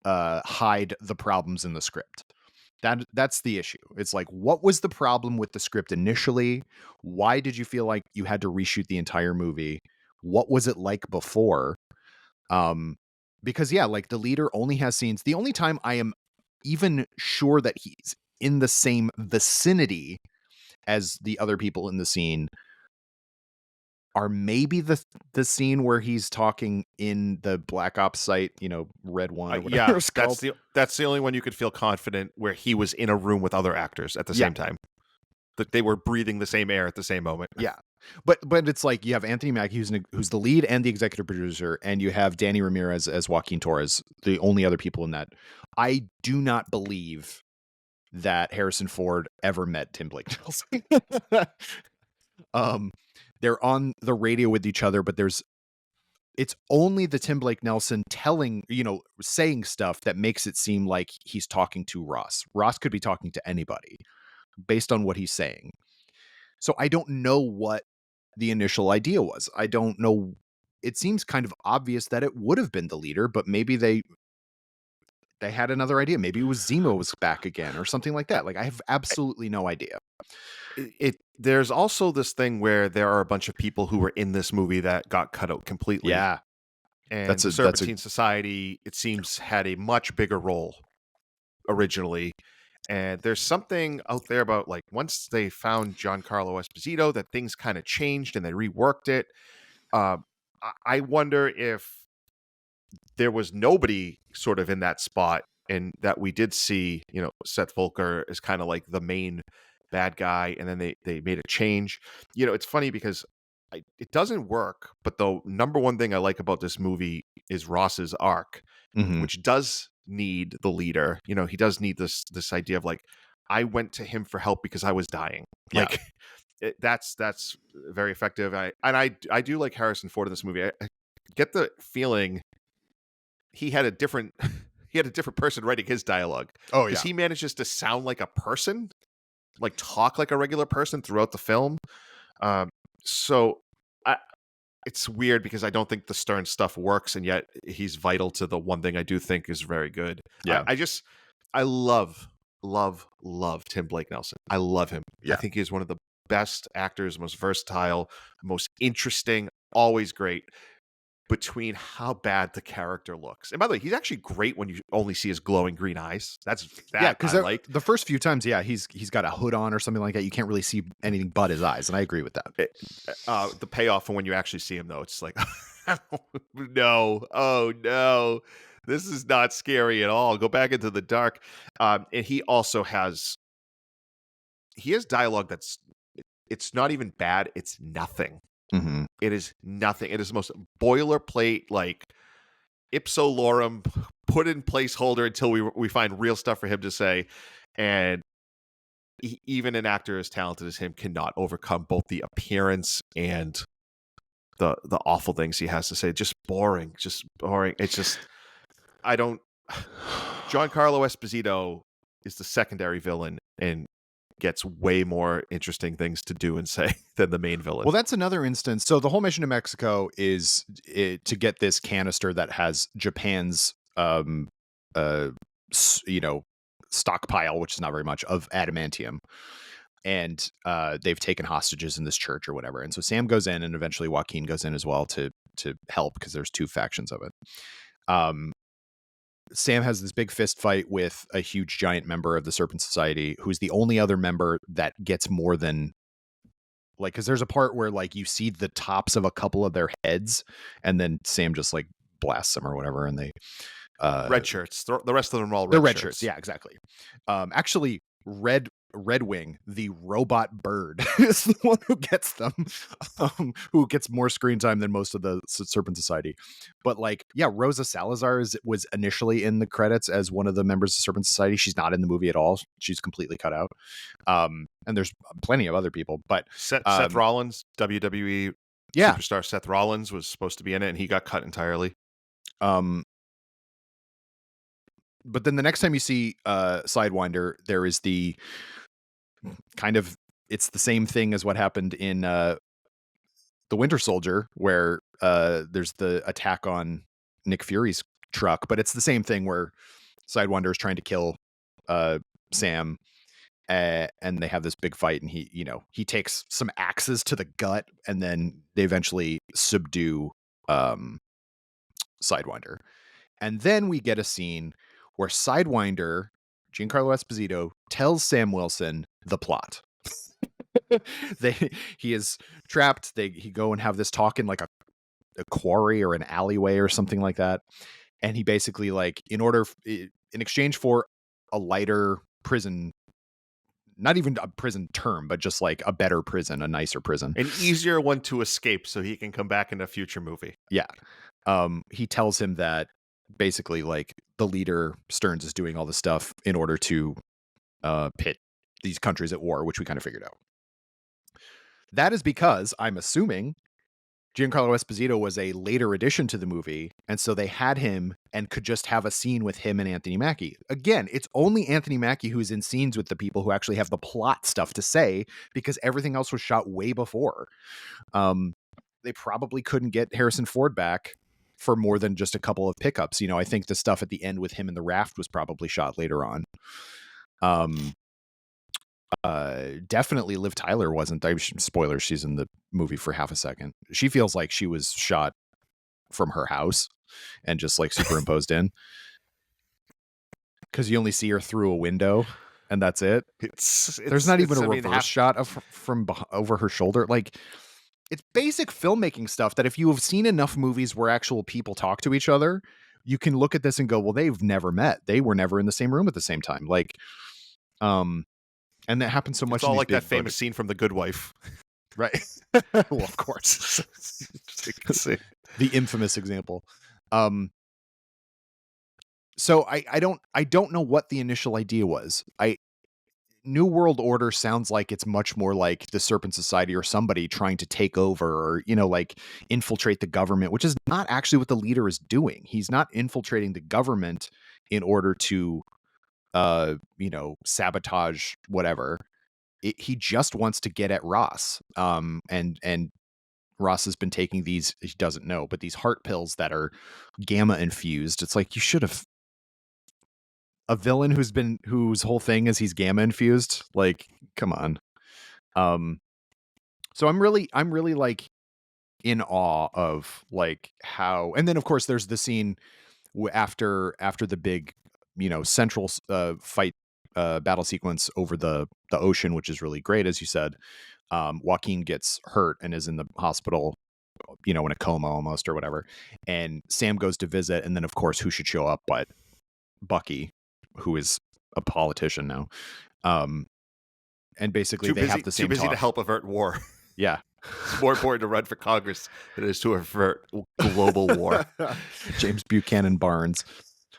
hide the problems in the script. That's the issue. It's like, what was the problem with the script initially? Why did you feel like you had to reshoot the entire movie? What was it like before? Um, because yeah, like the leader only has scenes. The only time I am even sure that he's in the same vicinity as the other people in the scene are maybe the scene where he's talking in the Black Ops site, Red One or whatever Yeah, it's called. that's the only one you could feel confident where he was in a room with other actors at the Yeah, same time. That they were breathing the same air at the same moment. yeah. But it's like you have Anthony Mackie, who's the lead and the executive producer, and you have Danny Ramirez as Joaquin Torres, the only other people in that. I do not believe that Harrison Ford ever met Tim Blake Nelson. um, they're on the radio with each other, but it's only the Tim Blake Nelson saying stuff that makes it seem like he's talking to Ross. Ross could be talking to anybody based on what he's saying. So I don't know what the initial idea was. I don't know. It seems kind of obvious that it would have been the leader, but maybe they had another idea. Maybe it was Zemo was back again or something like that. Like, I have absolutely no idea. There's also this thing where there are a bunch of people who were in this movie that got cut out completely. Yeah. And That's the a Serpentine Society, it seems, had a much bigger role originally. And there's something out there about, like, once they found Giancarlo Esposito, that things kind of changed and they reworked it. I wonder if there was nobody sort of in that spot, and that we did see, Seth Volker is kind of like the main bad guy, and then they made a change. It's funny because it doesn't work, but the number one thing I like about this movie is Ross's arc, Mhm. which does need the leader. He does need this idea of, like, I went to him for help because I was dying. Yeah. Like, that's very effective. I do like Harrison Ford in this movie. I get the feeling he had a different person writing his dialogue, Oh because yeah. he manages to sound like a person, like talk like a regular person throughout the film. Um, so I, it's weird because I don't think the Stern stuff works, and yet he's vital to the one thing I do think is very good. Yeah. I love Tim Blake Nelson. I love him. I Yeah. think he's one of the best actors, most versatile, most interesting, always great. Between how bad the character looks, and by the way, he's actually great when you only see his glowing green eyes. Yeah, That because I like. the first few times, yeah, he's got a hood on or something like that. You can't really see anything but his eyes, and I agree with that. The payoff for when you actually see him, though, it's like, no, oh no, this is not scary at all. Go back into the dark. And he has dialogue it's not even bad. It's nothing. Mhm. It is nothing. It is the most boilerplate, like, ipso lorem, put in placeholder until we find real stuff for him to say. And even an actor as talented as him cannot overcome both the appearance and the awful things he has to say. Just boring. It's just, I don't. Giancarlo Esposito is the secondary villain and gets way more interesting things to do and say than the main villain. Well, that's another instance. So the whole mission to Mexico is to get this canister that has Japan's, uh, stockpile, which is not very much, of adamantium, and they've taken hostages in this church or whatever. And so Sam goes in, and eventually Joaquin goes in as well to help, because there's two factions of it. Sam has this big fist fight with a huge giant member of the Serpent Society, who's the only other member that gets more than Like, because there's a part where like you see the tops of a couple of their heads, and then Sam just like blasts them or whatever, and they uh Red shirts. The rest of them are all they're red red shirts. shirts. Yeah, exactly. Actually, Red Wing, the robot bird, is the one who gets them, who gets more screen time than most of the Serpent Society. But like, yeah, Rosa Salazar was initially in the credits as one of the members of Serpent Society. She's not in the movie at all. She's completely cut out. And there's plenty of other people, but Seth um, Rollins, WWE yeah. superstar Seth Rollins was supposed to be in it, and he got cut entirely. Um, but then the next time you see Sidewinder, there is the kind of, it's the same thing as what happened in the Winter Soldier, where there's the attack on Nick Fury's truck, but it's the same thing where Sidewinder is trying to kill Sam, and they have this big fight, and he takes some axes to the gut, and then they eventually subdue Sidewinder. And then we get a scene where Sidewinder, Giancarlo Esposito, tells Sam Wilson the plot. He is trapped. He go and have this talk in like a quarry or an alleyway or something like that. And he basically, like, in exchange for a lighter prison, not even a prison term, but just like a better prison, a nicer prison. An easier one to escape so he can come back in a future movie. Yeah. He tells him that basically, like, the leader Stearns is doing all this stuff in order to pit these countries at war, which we kind of figured out. That is because, I'm assuming, Giancarlo Esposito was a later addition to the movie, and so they had him and could just have a scene with him and Anthony Mackie. Again, it's only Anthony Mackie who's in scenes with the people who actually have the plot stuff to say, because everything else was shot way before. They probably couldn't get Harrison Ford back for more than just a couple of pickups. I think the stuff at the end with him in the raft was probably shot later on. Definitely Liv Tyler wasn't. Spoilers, she's in the movie for half a second. She feels like she was shot from her house and just like superimposed in, because you only see her through a window and that's it. There's not even a reverse shot of from over her shoulder. Like, it's basic filmmaking stuff that if you have seen enough movies where actual people talk to each other, you can look at this and go, well, they've never met. They were never in the same room at the same time. Like, and that happens so much. It's all in like that famous scene from The Good Wife. Right. Well, of course. The infamous example. So I don't know what the initial idea was. New World Order sounds like it's much more like the Serpent Society or somebody trying to take over, or, like, infiltrate the government, which is not actually what the leader is doing. He's not infiltrating the government in order to sabotage whatever. He just wants to get at Ross. And Ross has been taking these, he doesn't know, but these heart pills that are gamma infused. It's like, you should have, a villain whose whole thing is he's gamma infused. Like, come on. So I'm really like in awe of like how, and then of course there's the scene after the big, central fight, battle sequence over the ocean, which is really great, as you said. Joaquin gets hurt and is in the hospital, in a coma almost or whatever. And Sam goes to visit, and then of course who should show up but Bucky, who is a politician now. And basically they have the same too busy talk. to help avert war. Yeah. It's more important to run for Congress than it is to avert global war. James Buchanan Barnes.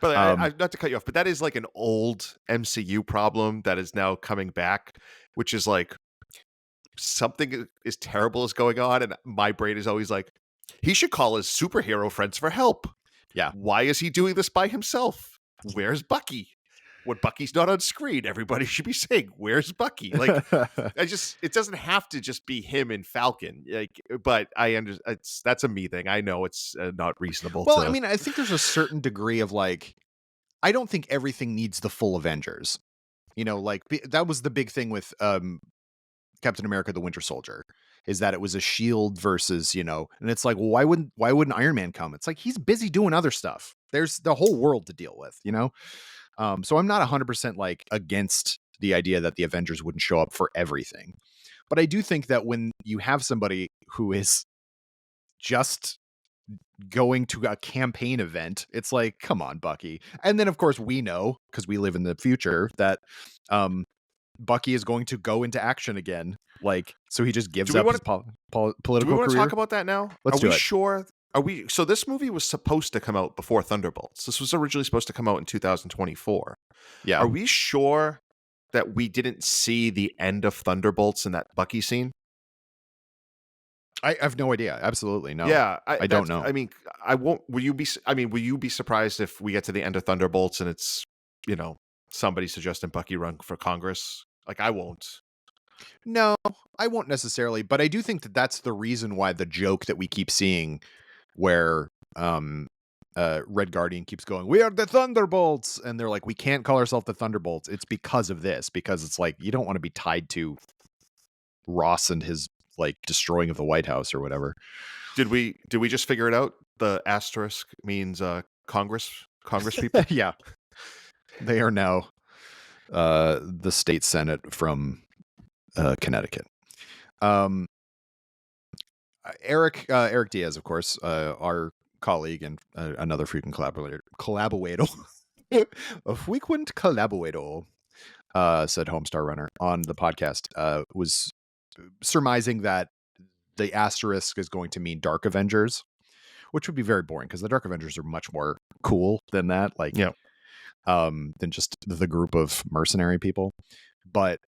But I, not to cut you off, but that is like an old MCU problem that is now coming back, which is like something is terrible is going on, and my brain is always like, he should call his superhero friends for help. Yeah. Why is he doing this by himself? Where's Bucky? When Bucky's not on screen, everybody should be saying, "Where's Bucky?" Like, it doesn't have to just be him and Falcon. Like, but I understand that's a me thing. I know it's not reasonable. Well, I mean, I think there's a certain degree of like, I don't think everything needs the full Avengers. Like that was the big thing with Captain America: The Winter Soldier, is that it was a Shield versus, and it's like, well, why wouldn't Iron Man come? It's like, he's busy doing other stuff. There's the whole world to deal with, So I'm not 100% like against the idea that the Avengers wouldn't show up for everything. But I do think that when you have somebody who is just going to a campaign event, it's like, come on, Bucky. And then, of course, we know, because we live in the future, that Bucky is going to go into action again. Like, so he just Do gives we up want his to do we political want to talk career. about that now? Are Let's do we it. sure? Are we so this movie was supposed to come out before Thunderbolts. This was originally supposed to come out in 2024. Yeah. Are we sure that we didn't see the end of Thunderbolts in that Bucky scene? I have no idea. Absolutely. No. Yeah, I don't know. I mean, I won't. Will you be? I mean, will you be surprised if we get to the end of Thunderbolts and it's you know somebody suggesting Bucky run for Congress? Like, I won't. No, I won't necessarily, but I do think that that's the reason why the joke that we keep seeing where Red Guardian keeps going, "We are the Thunderbolts," and they're like, "We can't call ourselves the Thunderbolts." It's because of this, because it's like you don't want to be tied to Ross and his like destroying of the White House or whatever. Did we just figure it out? The asterisk means Congress people. Yeah, they are now the state senate from Connecticut. Um, Eric Diaz, of course, our colleague and another frequent collaborator, a frequent collaborator, said Homestar Runner on the podcast, was surmising that the asterisk is going to mean Dark Avengers, which would be very boring because the Dark Avengers are much more cool than that, like, Yeah. than just the group of mercenary people. But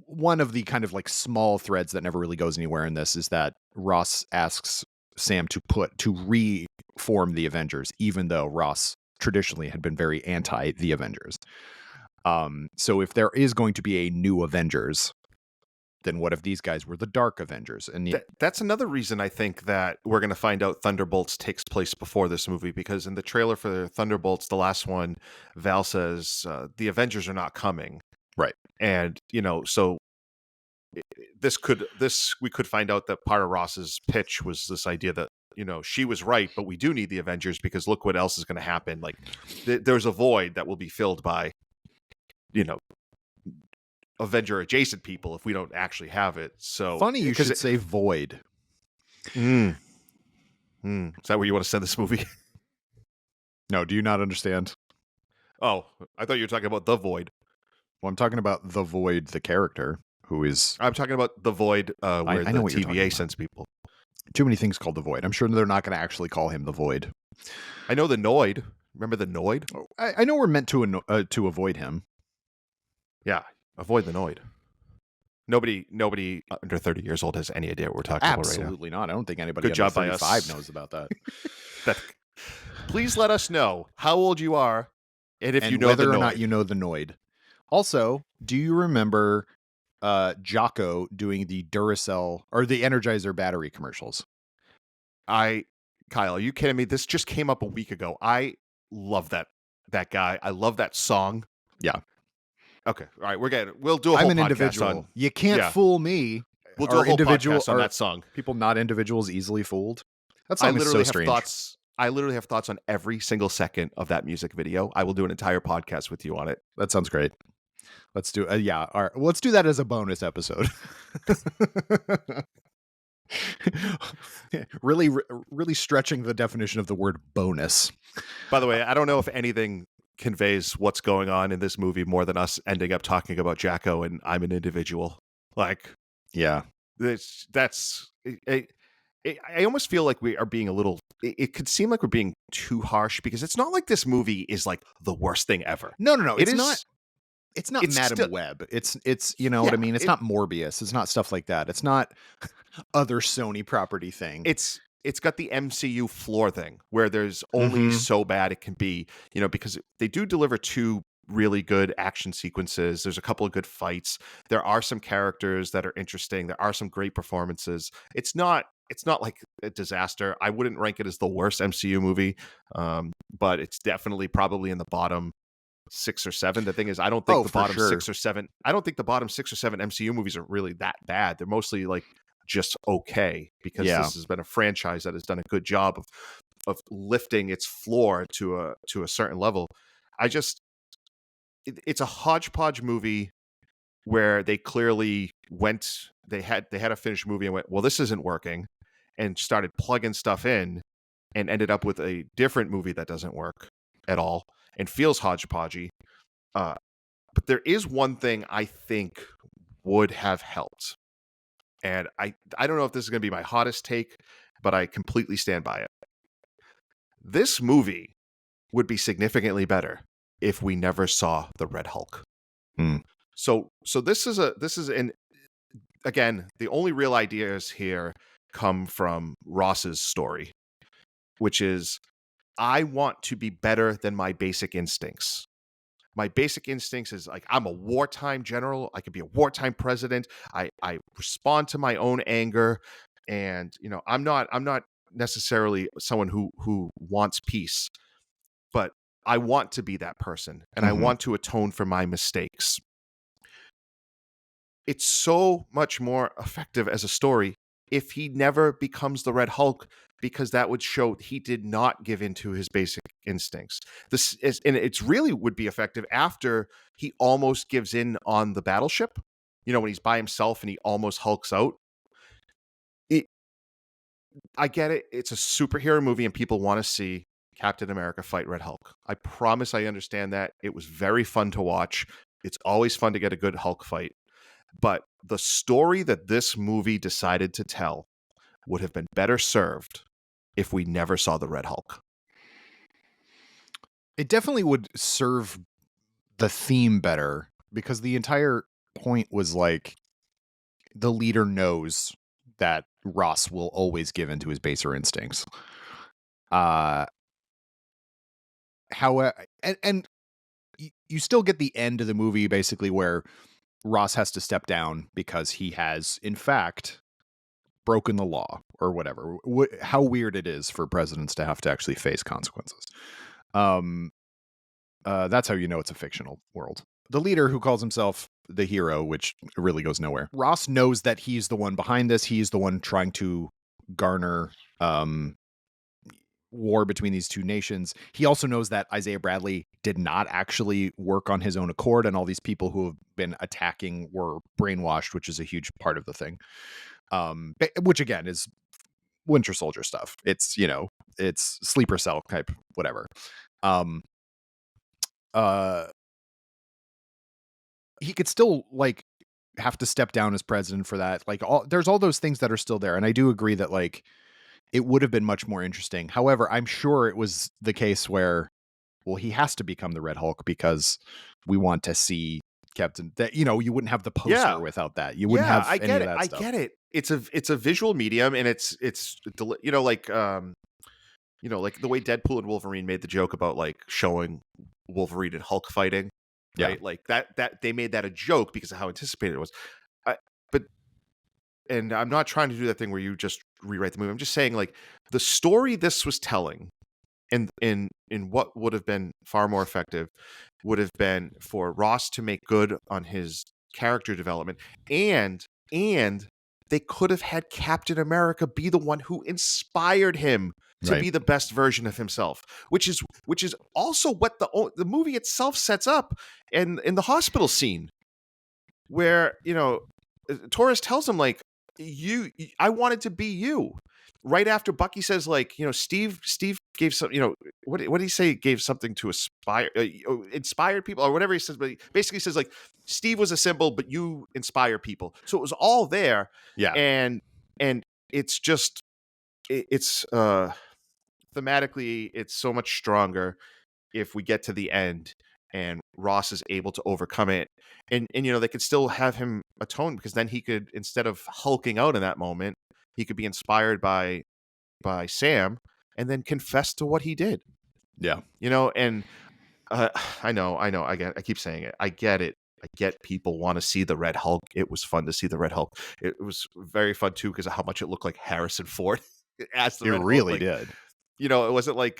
one of the kind of like small threads that never really goes anywhere in this is that Ross asks Sam to reform the Avengers, even though Ross traditionally had been very anti the Avengers. So if there is going to be a new Avengers, then what if these guys were the Dark Avengers? And That's another reason I think that we're going to find out Thunderbolts takes place before this movie, because in the trailer for Thunderbolts, the last one, Val says the Avengers are not coming. right. And so we could find out that part of Ross's pitch was this idea that she was right, but we do need the Avengers because look what else is going to happen. Like there's a void that will be filled by Avenger adjacent people if we don't actually have it. So Funny you should say void. Is that where you want to send this movie? No, do you not understand? Oh, I thought you were talking about the void. Well, I'm talking about the Void, the character, who is... I'm talking about the void where I know the what you're talking TVA about. sends people. Too many things called the Void. I'm sure they're not going to actually call him the Void. I know the Noid. Remember the Noid? I know we're meant to avoid him. Yeah, avoid the Noid. Nobody under 30 years old has any idea what we're talking about right now. Absolutely not. I don't think anybody Good under job by 35 us. knows about that. Please let us know how old you are and if you know whether the or Noid. not you know the Noid. Also, do you remember Jocko doing the Duracell or the Energizer battery commercials? Kyle, are you kidding me? This just came up a week ago. I love that guy. I love that song. Yeah. Okay. All right. We'll do a whole I'm an podcast individual. on. You can't fool me. We'll do a whole podcast on that song. People not individuals easily fooled. That song is so strange. I literally have thoughts on every single second of that music video. I will do an entire podcast with you on it. That sounds great. Let's do all right. Well, let's do that as a bonus episode. really stretching the definition of the word bonus. By the way, I don't know if anything conveys what's going on in this movie more than us ending up talking about Jacko and I'm an individual. Like, yeah, I almost feel like we are being a little. It could seem like we're being too harsh because it's not like this movie is like the worst thing ever. No, it's not. It's not Madam Web. It's what I mean? It's not Morbius. It's not stuff like that. It's not other Sony property thing. It's got the MCU floor thing where there's only so bad it can be, because they do deliver two really good action sequences. There's a couple of good fights. There are some characters that are interesting. There are some great performances. It's not like a disaster. I wouldn't rank it as the worst MCU movie, but it's definitely probably in the bottom 6 or 7. The thing is, I don't think the bottom 6 or 7. I don't think the bottom 6 or 7 MCU movies are really that bad. They're mostly like just okay because this has been a franchise that has done a good job of lifting its floor to a certain level. It's a hodgepodge movie where they clearly they had a finished movie and went, well, this isn't working, and started plugging stuff in, and ended up with a different movie that doesn't work at all and feels hodgepodgey. Uh, but there is one thing I think would have helped, and I don't know if this is going to be my hottest take, but I completely stand by it. This movie would be significantly better if we never saw the Red Hulk. Hmm. So this is an again, the only real ideas here come from Ross's story, which is I want to be better than my basic instincts. My basic instincts is like I'm a wartime general. I could be a wartime president. I respond to my own anger, and I'm not necessarily someone who wants peace, but I want to be that person, and I Mm-hmm. want to atone for my mistakes. It's so much more effective as a story if he never becomes the Red Hulk, because that would show he did not give in to his basic instincts. This is, and it's really would be effective after he almost gives in on the battleship. When he's by himself and he almost hulks out. It, I get it. It's a superhero movie and people want to see Captain America fight Red Hulk. I promise I understand that. It was very fun to watch. It's always fun to get a good Hulk fight. But the story that this movie decided to tell would have been better served if we never saw the Red Hulk. It definitely would serve the theme better, because the entire point was like the leader knows that Ross will always give in to his baser instincts. However, and you still get the end of the movie basically where Ross has to step down because he has, in fact, broken the law or whatever. How weird it is for presidents to have to actually face consequences. That's how you know it's a fictional world. The leader, who calls himself the hero, which really goes nowhere. Ross knows that he's the one behind this. He's the one trying to garner war between these two nations. He also knows that Isaiah Bradley did not actually work on his own accord, and all these people who have been attacking were brainwashed, which is a huge part of the thing. Which again is Winter Soldier stuff. It's it's sleeper cell type whatever. He could still like have to step down as president for that. Like there's all those things that are still there, and I do agree that like it would have been much more interesting. However, I'm sure it was the case where, well, he has to become the Red Hulk because we want to see Captain. That you wouldn't have the poster Yeah, without that. You wouldn't yeah, have I any get of it. that I stuff. get it. It's a visual medium, and like the way Deadpool and Wolverine made the joke about like showing Wolverine and Hulk fighting, Yeah, right? Like that they made that a joke because of how anticipated it was. I, but and I'm not trying to do that thing where you just rewrite the movie. I'm just saying like the story this was telling, in what would have been far more effective, would have been for Ross to make good on his character development, and they could have had Captain America be the one who inspired him to right. be the best version of himself, which is also what the movie itself sets up in the hospital scene where Torres tells him like I wanted to be you. Right after Bucky says like Steve gave some what did he say, gave something to inspired people or whatever he says, but he basically says like Steve was a symbol but you inspire people, so it was all there. Yeah, And it's just it's thematically it's so much stronger if we get to the end and Ross is able to overcome it, and they could still have him atone, because then he could, instead of hulking out in that moment, he could be inspired by Sam and then confess to what he did. yeah. And I keep saying it. I get it. I get people want to see the Red Hulk. It was fun to see the Red Hulk. It was very fun too because of how much it looked like Harrison Ford as the It Red Hulk. really Like, did. it wasn't like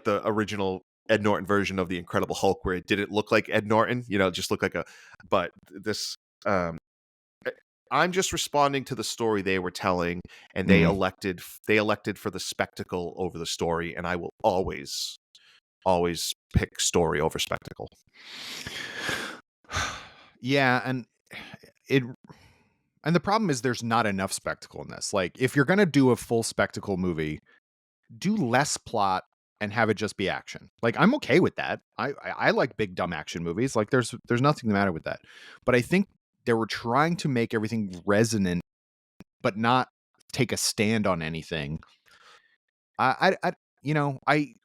the original Ed Norton version of the Incredible Hulk where it didn't look like Ed Norton, it just looked like but this, eh, I'm just responding to the story they were telling, and they Mhm. elected for the spectacle over the story, and I will always pick story over spectacle. Yeah, it and the problem is there's not enough spectacle in this. Like, if you're gonna do a full spectacle movie, do less plot and have it just be action. Like, I'm okay with that. I like big dumb action movies. Like, there's nothing the matter with that. But I think they were trying to make everything resonant, but not take a stand on anything. I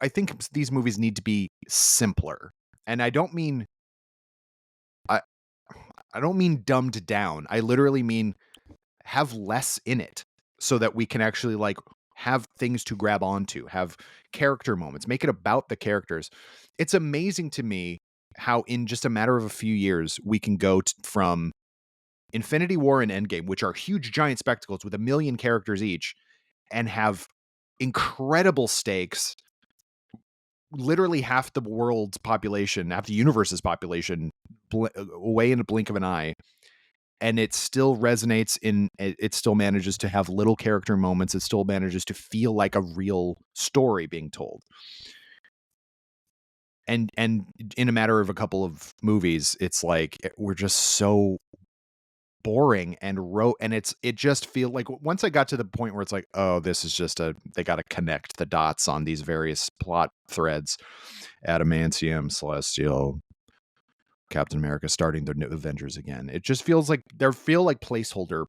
I think these movies need to be simpler, and I I don't mean dumbed down. I literally mean have less in it so that we can actually like have things to grab onto, have character moments, make it about the characters. It's amazing to me how in just a matter of a few years we can go from Infinity War and Endgame, which are huge giant spectacles with a million characters each, and have incredible stakes, literally half the world's population, half the universe's population away in a blink of an eye, and it still resonates it still manages to have little character moments, it still manages to feel like a real story being told. And in a matter of a couple of movies, it's like we're just so boring and it just feel like once I got to the point where it's like, oh, this is just they got to connect the dots on these various plot threads. Adamantium, Celestial, Captain America starting the new Avengers again. It just feels like feel like placeholder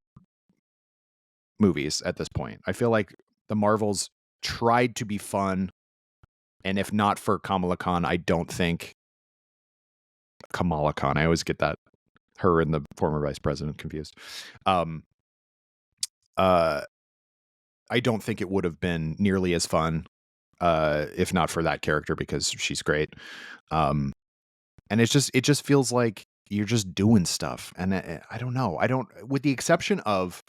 movies at this point. I feel like the Marvels tried to be fun, and if not for Kamala Khan, I don't think Kamala Khan. I always get that her and the former vice president confused. Um, uh, I don't think it would have been nearly as fun if not for that character because she's great. Um, and it just feels like you're just doing stuff, and I don't know. I don't, with the exception of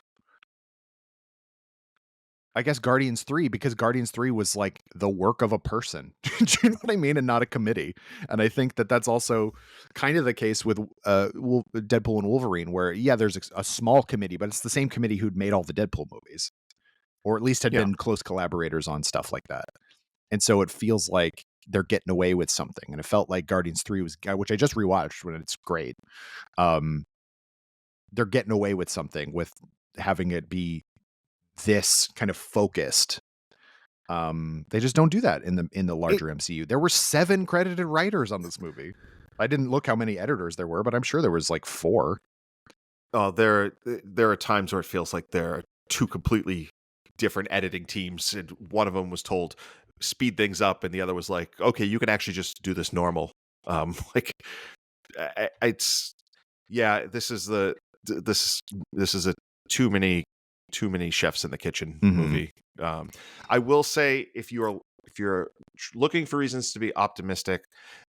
I guess Guardians 3, because Guardians 3 was like the work of a person. Do you know what I mean? And not a committee. And I think that that's also kind of the case with Deadpool and Wolverine, where, yeah, there's a small committee, but it's the same committee who'd made all the Deadpool movies, or at least had Yeah. been close collaborators on stuff like that. And so it feels like they're getting away with something. And it felt like Guardians 3 was, which I just rewatched when it's great. Um, they're getting away with something with having it be this kind of focused. They just don't do that in the It larger MCU. There were 7 credited writers on this movie. I didn't look how many editors there were, but I'm sure there was like 4. there are times where it feels like there are two completely different editing teams, and one of them was told speed things up, and the other was like, okay, you can actually just do this normal. Like it's yeah, this is a too many too many chefs in the kitchen Mhm. movie. I will say if you're looking for reasons to be optimistic,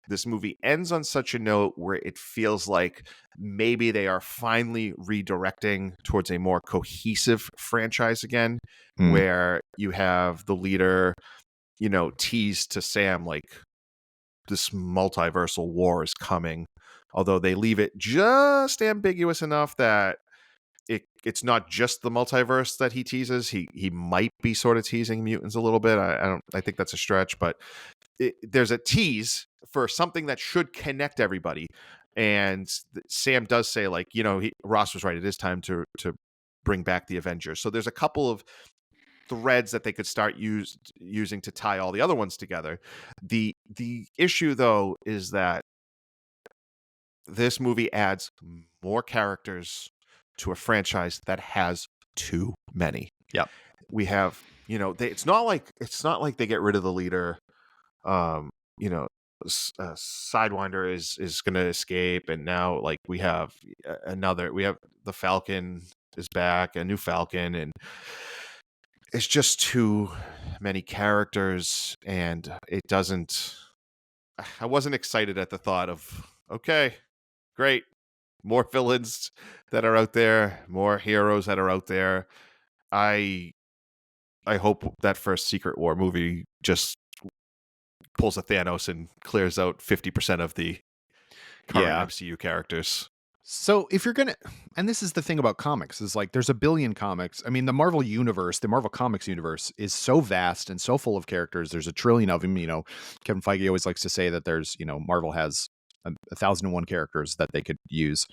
this movie ends on such a note where it feels like maybe they are finally redirecting towards a more cohesive franchise again, Mm. where you have the leader, tease to Sam like this multiversal war is coming, although they leave it just ambiguous enough that it's not just the multiverse that he teases. He might be sort of teasing mutants a little bit. I think that's a stretch, but there's a tease for something that should connect everybody. And Sam does say, like, Ross was right. It is time to bring back the Avengers. So there's a couple of threads that they could start using to tie all the other ones together. The issue though is that this movie adds more characters to a franchise that has too many. Yep. We have, it's not like they get rid of the leader. Um, you know, Sidewinder is going to escape, and now like we have we have the Falcon is back, a new Falcon, and it's just too many characters, and it doesn't. I wasn't excited at the thought of, okay, great, more villains that are out there, more heroes that are out there. I I hope that first Secret War movie just pulls a Thanos and clears out 50% of the current Yeah. MCU characters. So if you're gonna, and this is the thing about comics, is like there's a billion comics. I mean, the Marvel universe, the Marvel Comics universe is so vast and so full of characters. There's a trillion of them. Kevin Feige always likes to say that there's, Marvel has 1,001 characters that they could use.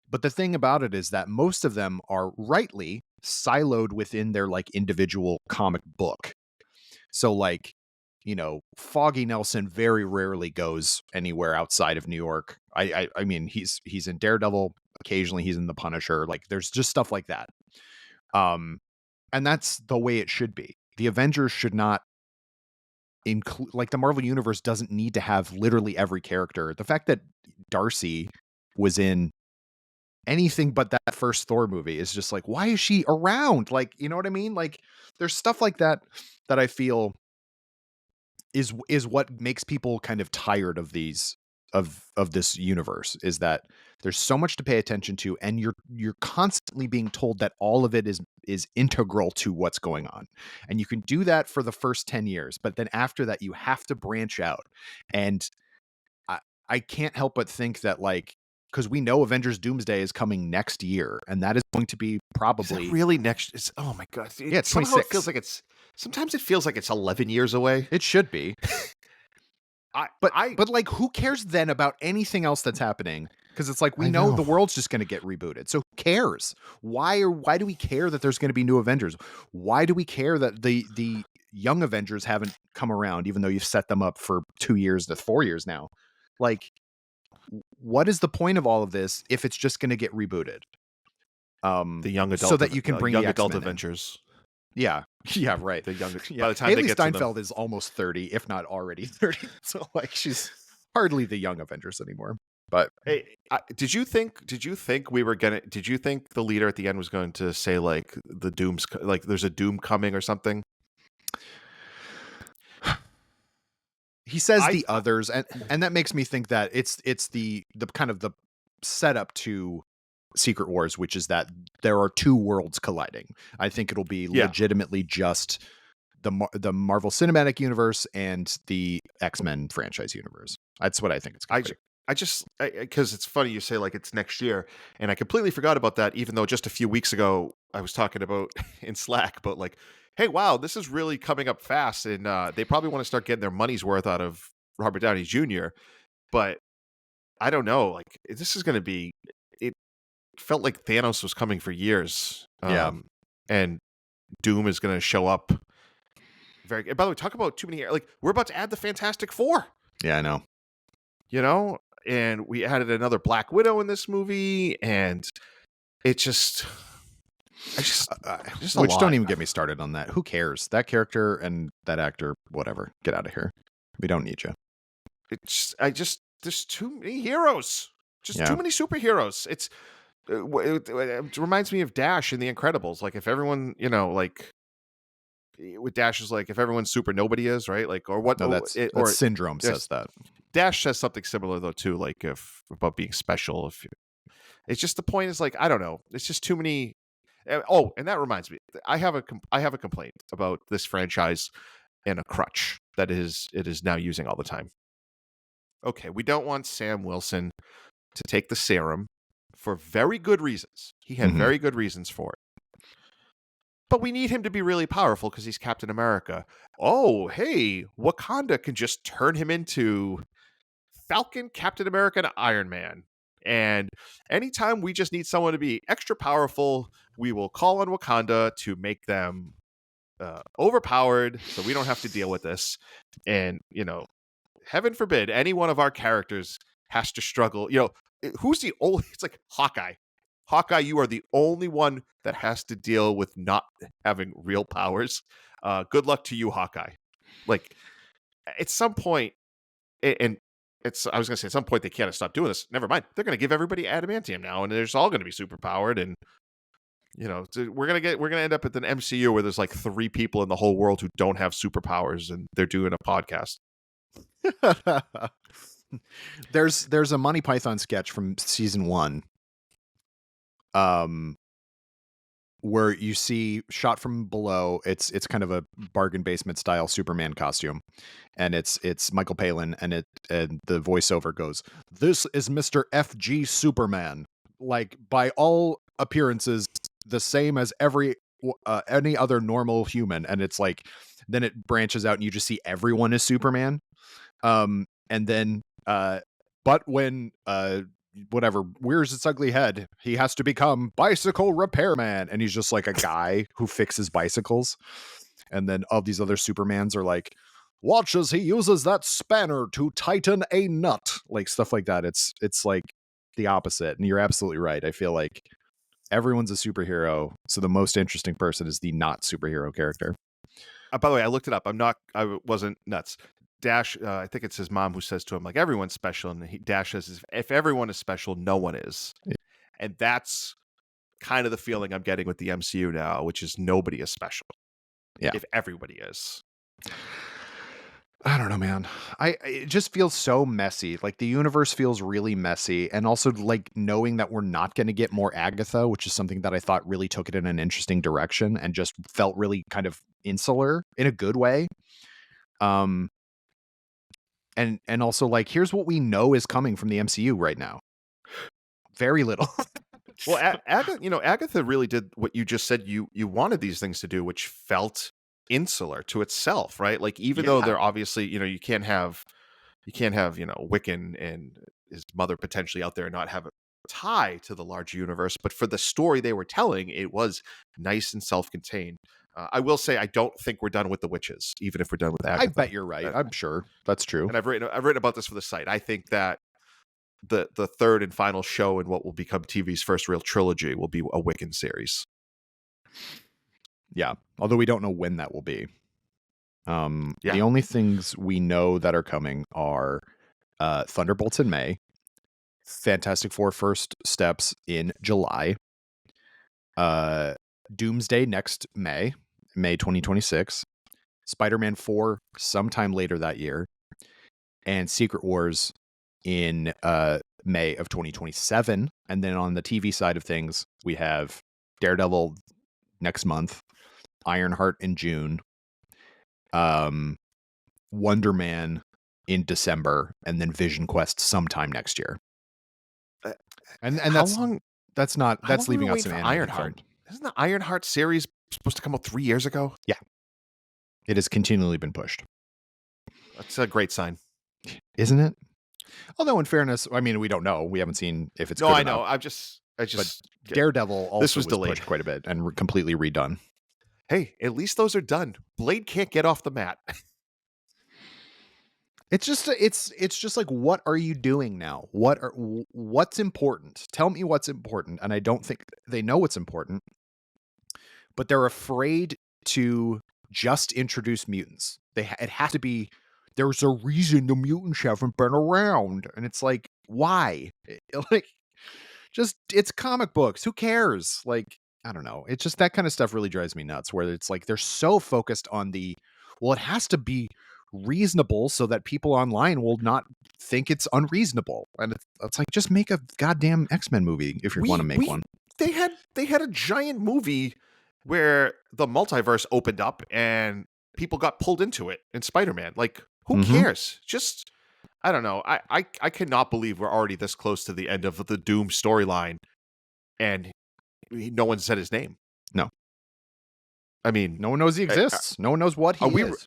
But the thing about it is that most of them are rightly siloed within their like individual comic book. So like, Foggy Nelson very rarely goes anywhere outside of New York. I mean, he's in Daredevil. Occasionally, he's in the Punisher. Like, there's just stuff like that. And that's the way it should be. The Avengers should not include, like, the Marvel Universe doesn't need to have literally every character. The fact that Darcy was in anything but that first Thor movie is just like, why is she around? Like, you know what I mean? Like, there's stuff like that that I feel is what makes people kind of tired of these of this universe, is that there's so much to pay attention to, and you're constantly being told that all of it is integral to what's going on. And you can do that for the first 10 years, but then after that you have to branch out. And I can't help but think that, like, because we know Avengers Doomsday is coming next year, and that is going to be Is probably, that really next? Oh my god! yeah, it's Somehow it 26. feels like it's. Sometimes it feels like it's 11 years away. It should be. I But I but like, who cares then about anything else that's happening? Because it's like, we I know know. the world's just going to get rebooted. So who cares? Why do we care that there's going to be new Avengers? Why do we care that the young Avengers haven't come around, even though you've set them up for 2 years to 4 years now? Like, what is the point of all of this if it's just going to get rebooted? The young So adult, that you can bring young the adult X-Men in. Adventures. Yeah. Yeah, right. The young. Yeah. By the time they Haley get to them, Steinfeld is almost 30, if not already 30. So like, she's hardly the young Avengers anymore. But hey, did you think we were gonna? Did you think the leader at the end was going to say like the doom's like there's a doom coming or something? he says I the others, and that makes me think that it's the kind of the setup to Secret Wars, which is that there are two worlds colliding. I think it'll be yeah. legitimately just the Marvel Cinematic Universe and the X-Men franchise universe. That's what I think it's going I to ju- be. I just because it's funny you say like it's next year, and I completely forgot about that. Even though just a few weeks ago I was talking about in Slack about like, hey, wow, this is really coming up fast, and they probably want to start getting their money's worth out of Robert Downey Jr. But I don't know, like this is going to be. It felt like Thanos was coming for years, Yeah. and Doom is going to show up. Very. And by the way, talk about too many. Like we're about to add the Fantastic Four. Yeah, I know. You know, and we added another Black Widow in this movie, and it just, just a Which, lot. don't even get me started on that. Who cares? That character and that actor, whatever. Get out of here. We don't need you. There's too many heroes, just Yeah. too many superheroes. It reminds me of Dash in The Incredibles. Like if everyone, like with Dash is like if everyone's super, nobody is, right? Like or what? No, that's Syndrome says that. Dash says something similar though too, like if about being special. It's just the point is like I don't know. It's just too many. Oh, and that reminds me, I have a complaint about this franchise and a crutch that it is now using all the time. Okay, we don't want Sam Wilson to take the serum for very good reasons. He had Mhm. very good reasons for it. But we need him to be really powerful because he's Captain America. Oh, hey, Wakanda can just turn him into Falcon, Captain America, and Iron Man. And anytime we just need someone to be extra powerful, we will call on Wakanda to make them overpowered so we don't have to deal with this. And, heaven forbid any one of our characters has to struggle. Who's the only, it's like Hawkeye. Hawkeye, you are the only one that has to deal with not having real powers. Good luck to you, Hawkeye. Like, at some point, and I was gonna say at some point they can't stop doing this. Never mind. They're gonna give everybody adamantium now, and they're all gonna be super powered. And we're gonna end up at an MCU where there's like 3 people in the whole world who don't have superpowers, and they're doing a podcast. There's a Monty Python sketch from season 1, where you see, shot from below, it's kind of a bargain basement style Superman costume, and it's Michael Palin, and the voiceover goes, "This is Mr. FG Superman, like by all appearances the same as any other normal human." And it's like, then it branches out and you just see everyone is Superman. And then but when whatever rears its ugly head, he has to become bicycle repairman, and he's just like a guy who fixes bicycles. And then all these other Supermans are like, watch as he uses that spanner to tighten a nut, like stuff like that. It's like the opposite, and you're absolutely right. I feel like everyone's a superhero, so the most interesting person is the not superhero character. By the way, I looked it up. I wasn't nuts. Dash, I think it's his mom who says to him, like, everyone's special. And Dash says, if everyone is special, no one is. And that's kind of the feeling I'm getting with the MCU now, which is nobody is special. Yeah. If everybody is. I don't know, man. It just feels so messy. Like the universe feels really messy, and also like knowing that we're not going to get more Agatha, which is something that I thought really took it in an interesting direction and just felt really kind of insular in a good way. And also like here's what we know is coming from the MCU right now. Very little. Well, Agatha really did what you just said you wanted these things to do, which felt insular to itself, right? Like even though they're obviously, you can't have Wiccan and his mother potentially out there and not have a tie to the larger universe, but for the story they were telling, it was nice and self-contained. I will say I don't think we're done with the witches, even if we're done with Agatha. I bet you're right. I'm sure that's true. And I've written about this for the site. I think that the third and final show in what will become TV's first real trilogy will be a Wiccan series. Yeah, although we don't know when that will be. Yeah. The only things we know that are coming are Thunderbolts in May, Fantastic Four First Steps in July, Doomsday next May 2026, Spider-Man 4 sometime later that year, and Secret Wars in May of 2027. And then on the TV side of things, we have Daredevil next month, Ironheart in June, Wonder Man in December, and then Vision Quest sometime next year. And that's long? That's not How that's long leaving are we out some waiting for animated Ironheart? film. Isn't the Ironheart series supposed to come out 3 years ago? Yeah, it has continually been pushed. That's a great sign, isn't it? Although, in fairness, I mean, we don't know. We haven't seen if it's. No, good I or know. not. I just. Daredevil also this was was delayed pushed quite a bit and completely redone. Hey, at least those are done. Blade can't get off the mat. It's just like, what are you doing now? What's important? Tell me what's important. And I don't think they know what's important, but they're afraid to just introduce mutants. It has to be. There's a reason the mutants haven't been around, and it's like, why? Like, just it's comic books. Who cares? Like, I don't know. It's just that kind of stuff really drives me nuts. Where it's like they're so focused on well, it has to be reasonable so that people online will not think it's unreasonable. And it's like, just make a goddamn X-Men movie if you want to make one. They had a giant movie where the multiverse opened up and people got pulled into it in Spider-Man. Like, who cares? Just, I don't know. I cannot believe we're already this close to the end of the Doom storyline and no one said his name. No. I mean, no one knows he exists. No one knows what he is.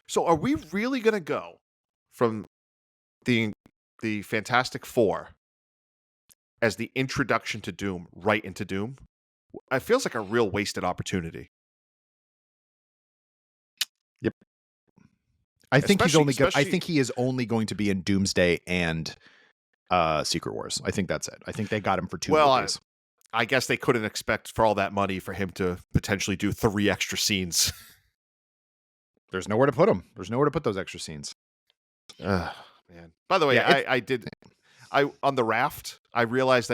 So are we really going to go from the Fantastic Four as the introduction to Doom right into Doom? It feels like a real wasted opportunity. Yep. I think he is only going to be in Doomsday and Secret Wars. I think that's it. I think they got him for 2 movies. I guess they couldn't expect for all that money for him to potentially do 3 extra scenes. There's nowhere to put them. There's nowhere to put those extra scenes. Man. By the way, yeah, on the raft, I realized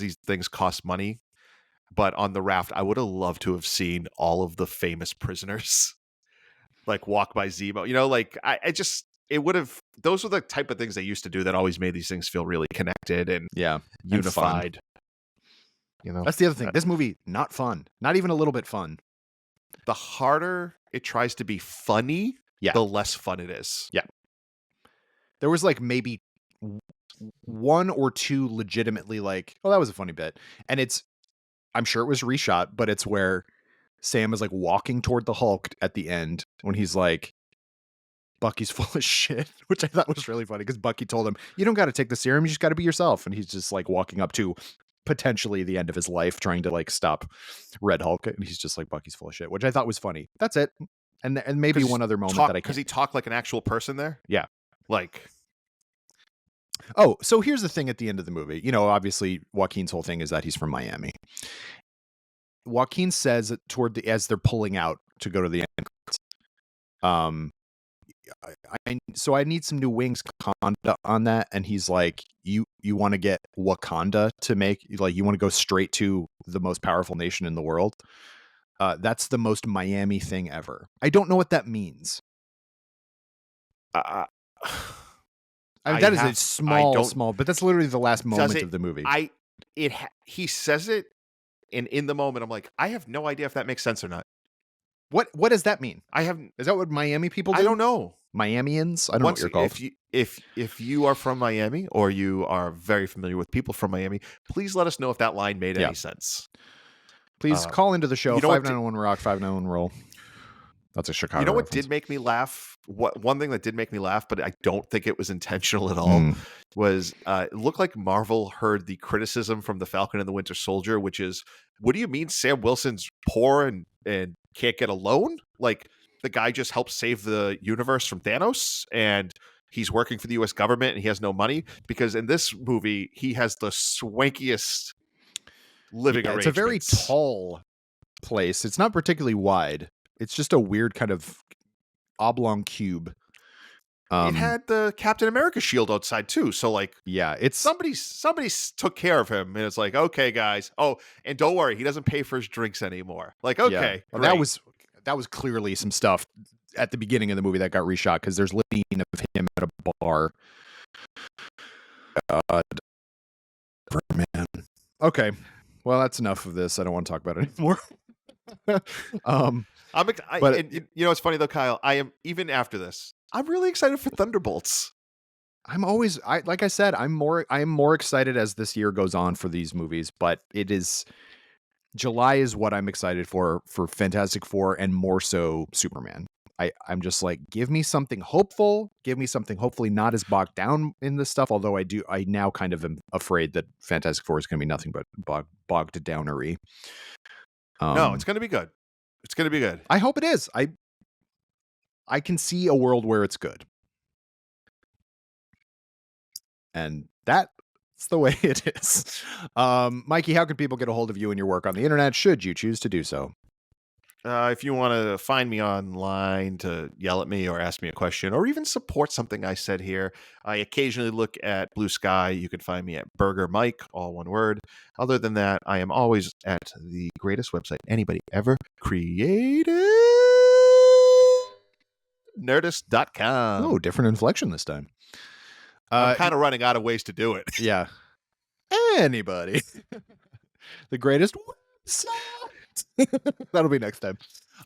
these things cost money, but on the raft, I would have loved to have seen all of the famous prisoners like walk by Zemo. It would have, those were the type of things they used to do that always made these things feel really connected and unified. That's the other thing. This movie, not fun. Not even a little bit fun. The harder it tries to be funny, the less fun it is. Yeah. There was like maybe 1 or 2 legitimately like, oh, that was a funny bit. And I'm sure it was reshot, but it's where Sam is like walking toward the Hulk at the end when he's like, Bucky's full of shit, which I thought was really funny because Bucky told him, you don't got to take the serum. You just got to be yourself. And he's just like walking up to potentially the end of his life trying to like stop Red Hulk. And he's just like, Bucky's full of shit, which I thought was funny. That's it. And maybe one other moment that I Because can't. he talked like an actual person there? Yeah. Like, oh, so here's the thing at the end of the movie. You know, obviously Joaquin's whole thing is that he's from Miami. Joaquin says as they're pulling out to go to the end, so I need some new wings Wakanda on that. And he's like, you want to get Wakanda to make, like, you want to go straight to the most powerful nation in the world. That's the most Miami thing ever. I don't know what that means. I mean, that is a small, but that's literally the last moment of the movie. He says it, and in the moment, I'm like, I have no idea if that makes sense or not. What does that mean? Is that what Miami people do? I don't know. Miamians? I don't know what you're called. If you are from Miami or you are very familiar with people from Miami, please let us know if that line made any sense. Please call into the show, 591 Rock, 591 Roll. That's a Chicago. You know what reference. did make me laugh? One thing that did make me laugh, but I don't think it was intentional at all, was it looked like Marvel heard the criticism from the Falcon and the Winter Soldier, which is, what do you mean Sam Wilson's poor and can't get a loan? Like, the guy just helped save the universe from Thanos, and he's working for the U.S. government, and he has no money? Because in this movie, he has the swankiest living arrangements. It's a very tall place. It's not particularly wide. It's just a weird kind of oblong cube. It had the Captain America shield outside too. So like, yeah, it's somebody took care of him, and it's like, okay, guys. Oh, and don't worry, he doesn't pay for his drinks anymore. Like, okay, well, that was clearly some stuff at the beginning of the movie that got reshot because there's living of him at a bar. God, man. Okay, well, that's enough of this. I don't want to talk about it anymore. You know, it's funny though, Kyle. I am, even after this, I'm really excited for Thunderbolts. Like I said, I'm more excited as this year goes on for these movies, but July is what I'm excited for Fantastic Four, and more so Superman. I'm just like, give me something hopeful, give me something hopefully not as bogged down in this stuff. Although I now kind of am afraid that Fantastic Four is going to be nothing but bogged downery. No, it's going to be good. It's going to be good. I hope it is. I can see a world where it's good. And that's the way it is. Mikey, how can people get a hold of you and your work on the internet, should you choose to do so? If you want to find me online to yell at me or ask me a question or even support something I said here, I occasionally look at Blue Sky. You can find me at Burger Mike, all one word. Other than that, I am always at the greatest website anybody ever created, Nerdist.com. Oh, different inflection this time. I'm kind of running out of ways to do it. Yeah. Anybody. The greatest website. That'll be next time.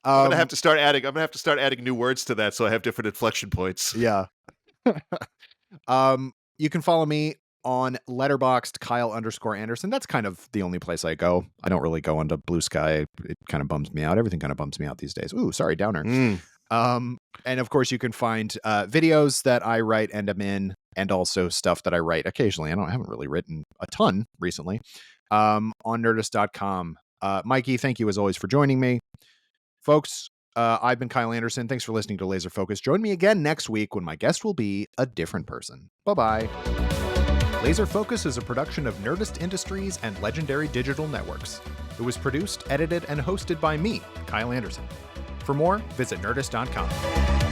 I'm gonna have to start adding new words to that so I have different inflection points. Yeah. You can follow me on Letterboxd, Kyle_Anderson. That's kind of the only place I go. I don't really go onto Blue Sky. It kind of bums me out. Everything kind of bums me out these days. Ooh, sorry, downer. And of course you can find videos that I write and am in, and also stuff that I write occasionally. I haven't really written a ton recently. On Nerdist.com. Mikey, thank you as always for joining me. Folks, I've been Kyle Anderson. Thanks for listening to Laser Focus. Join me again next week when my guest will be a different person. Bye-bye. Laser Focus is a production of Nerdist Industries and Legendary Digital Networks. It was produced, edited, and hosted by me, Kyle Anderson. For more, visit Nerdist.com.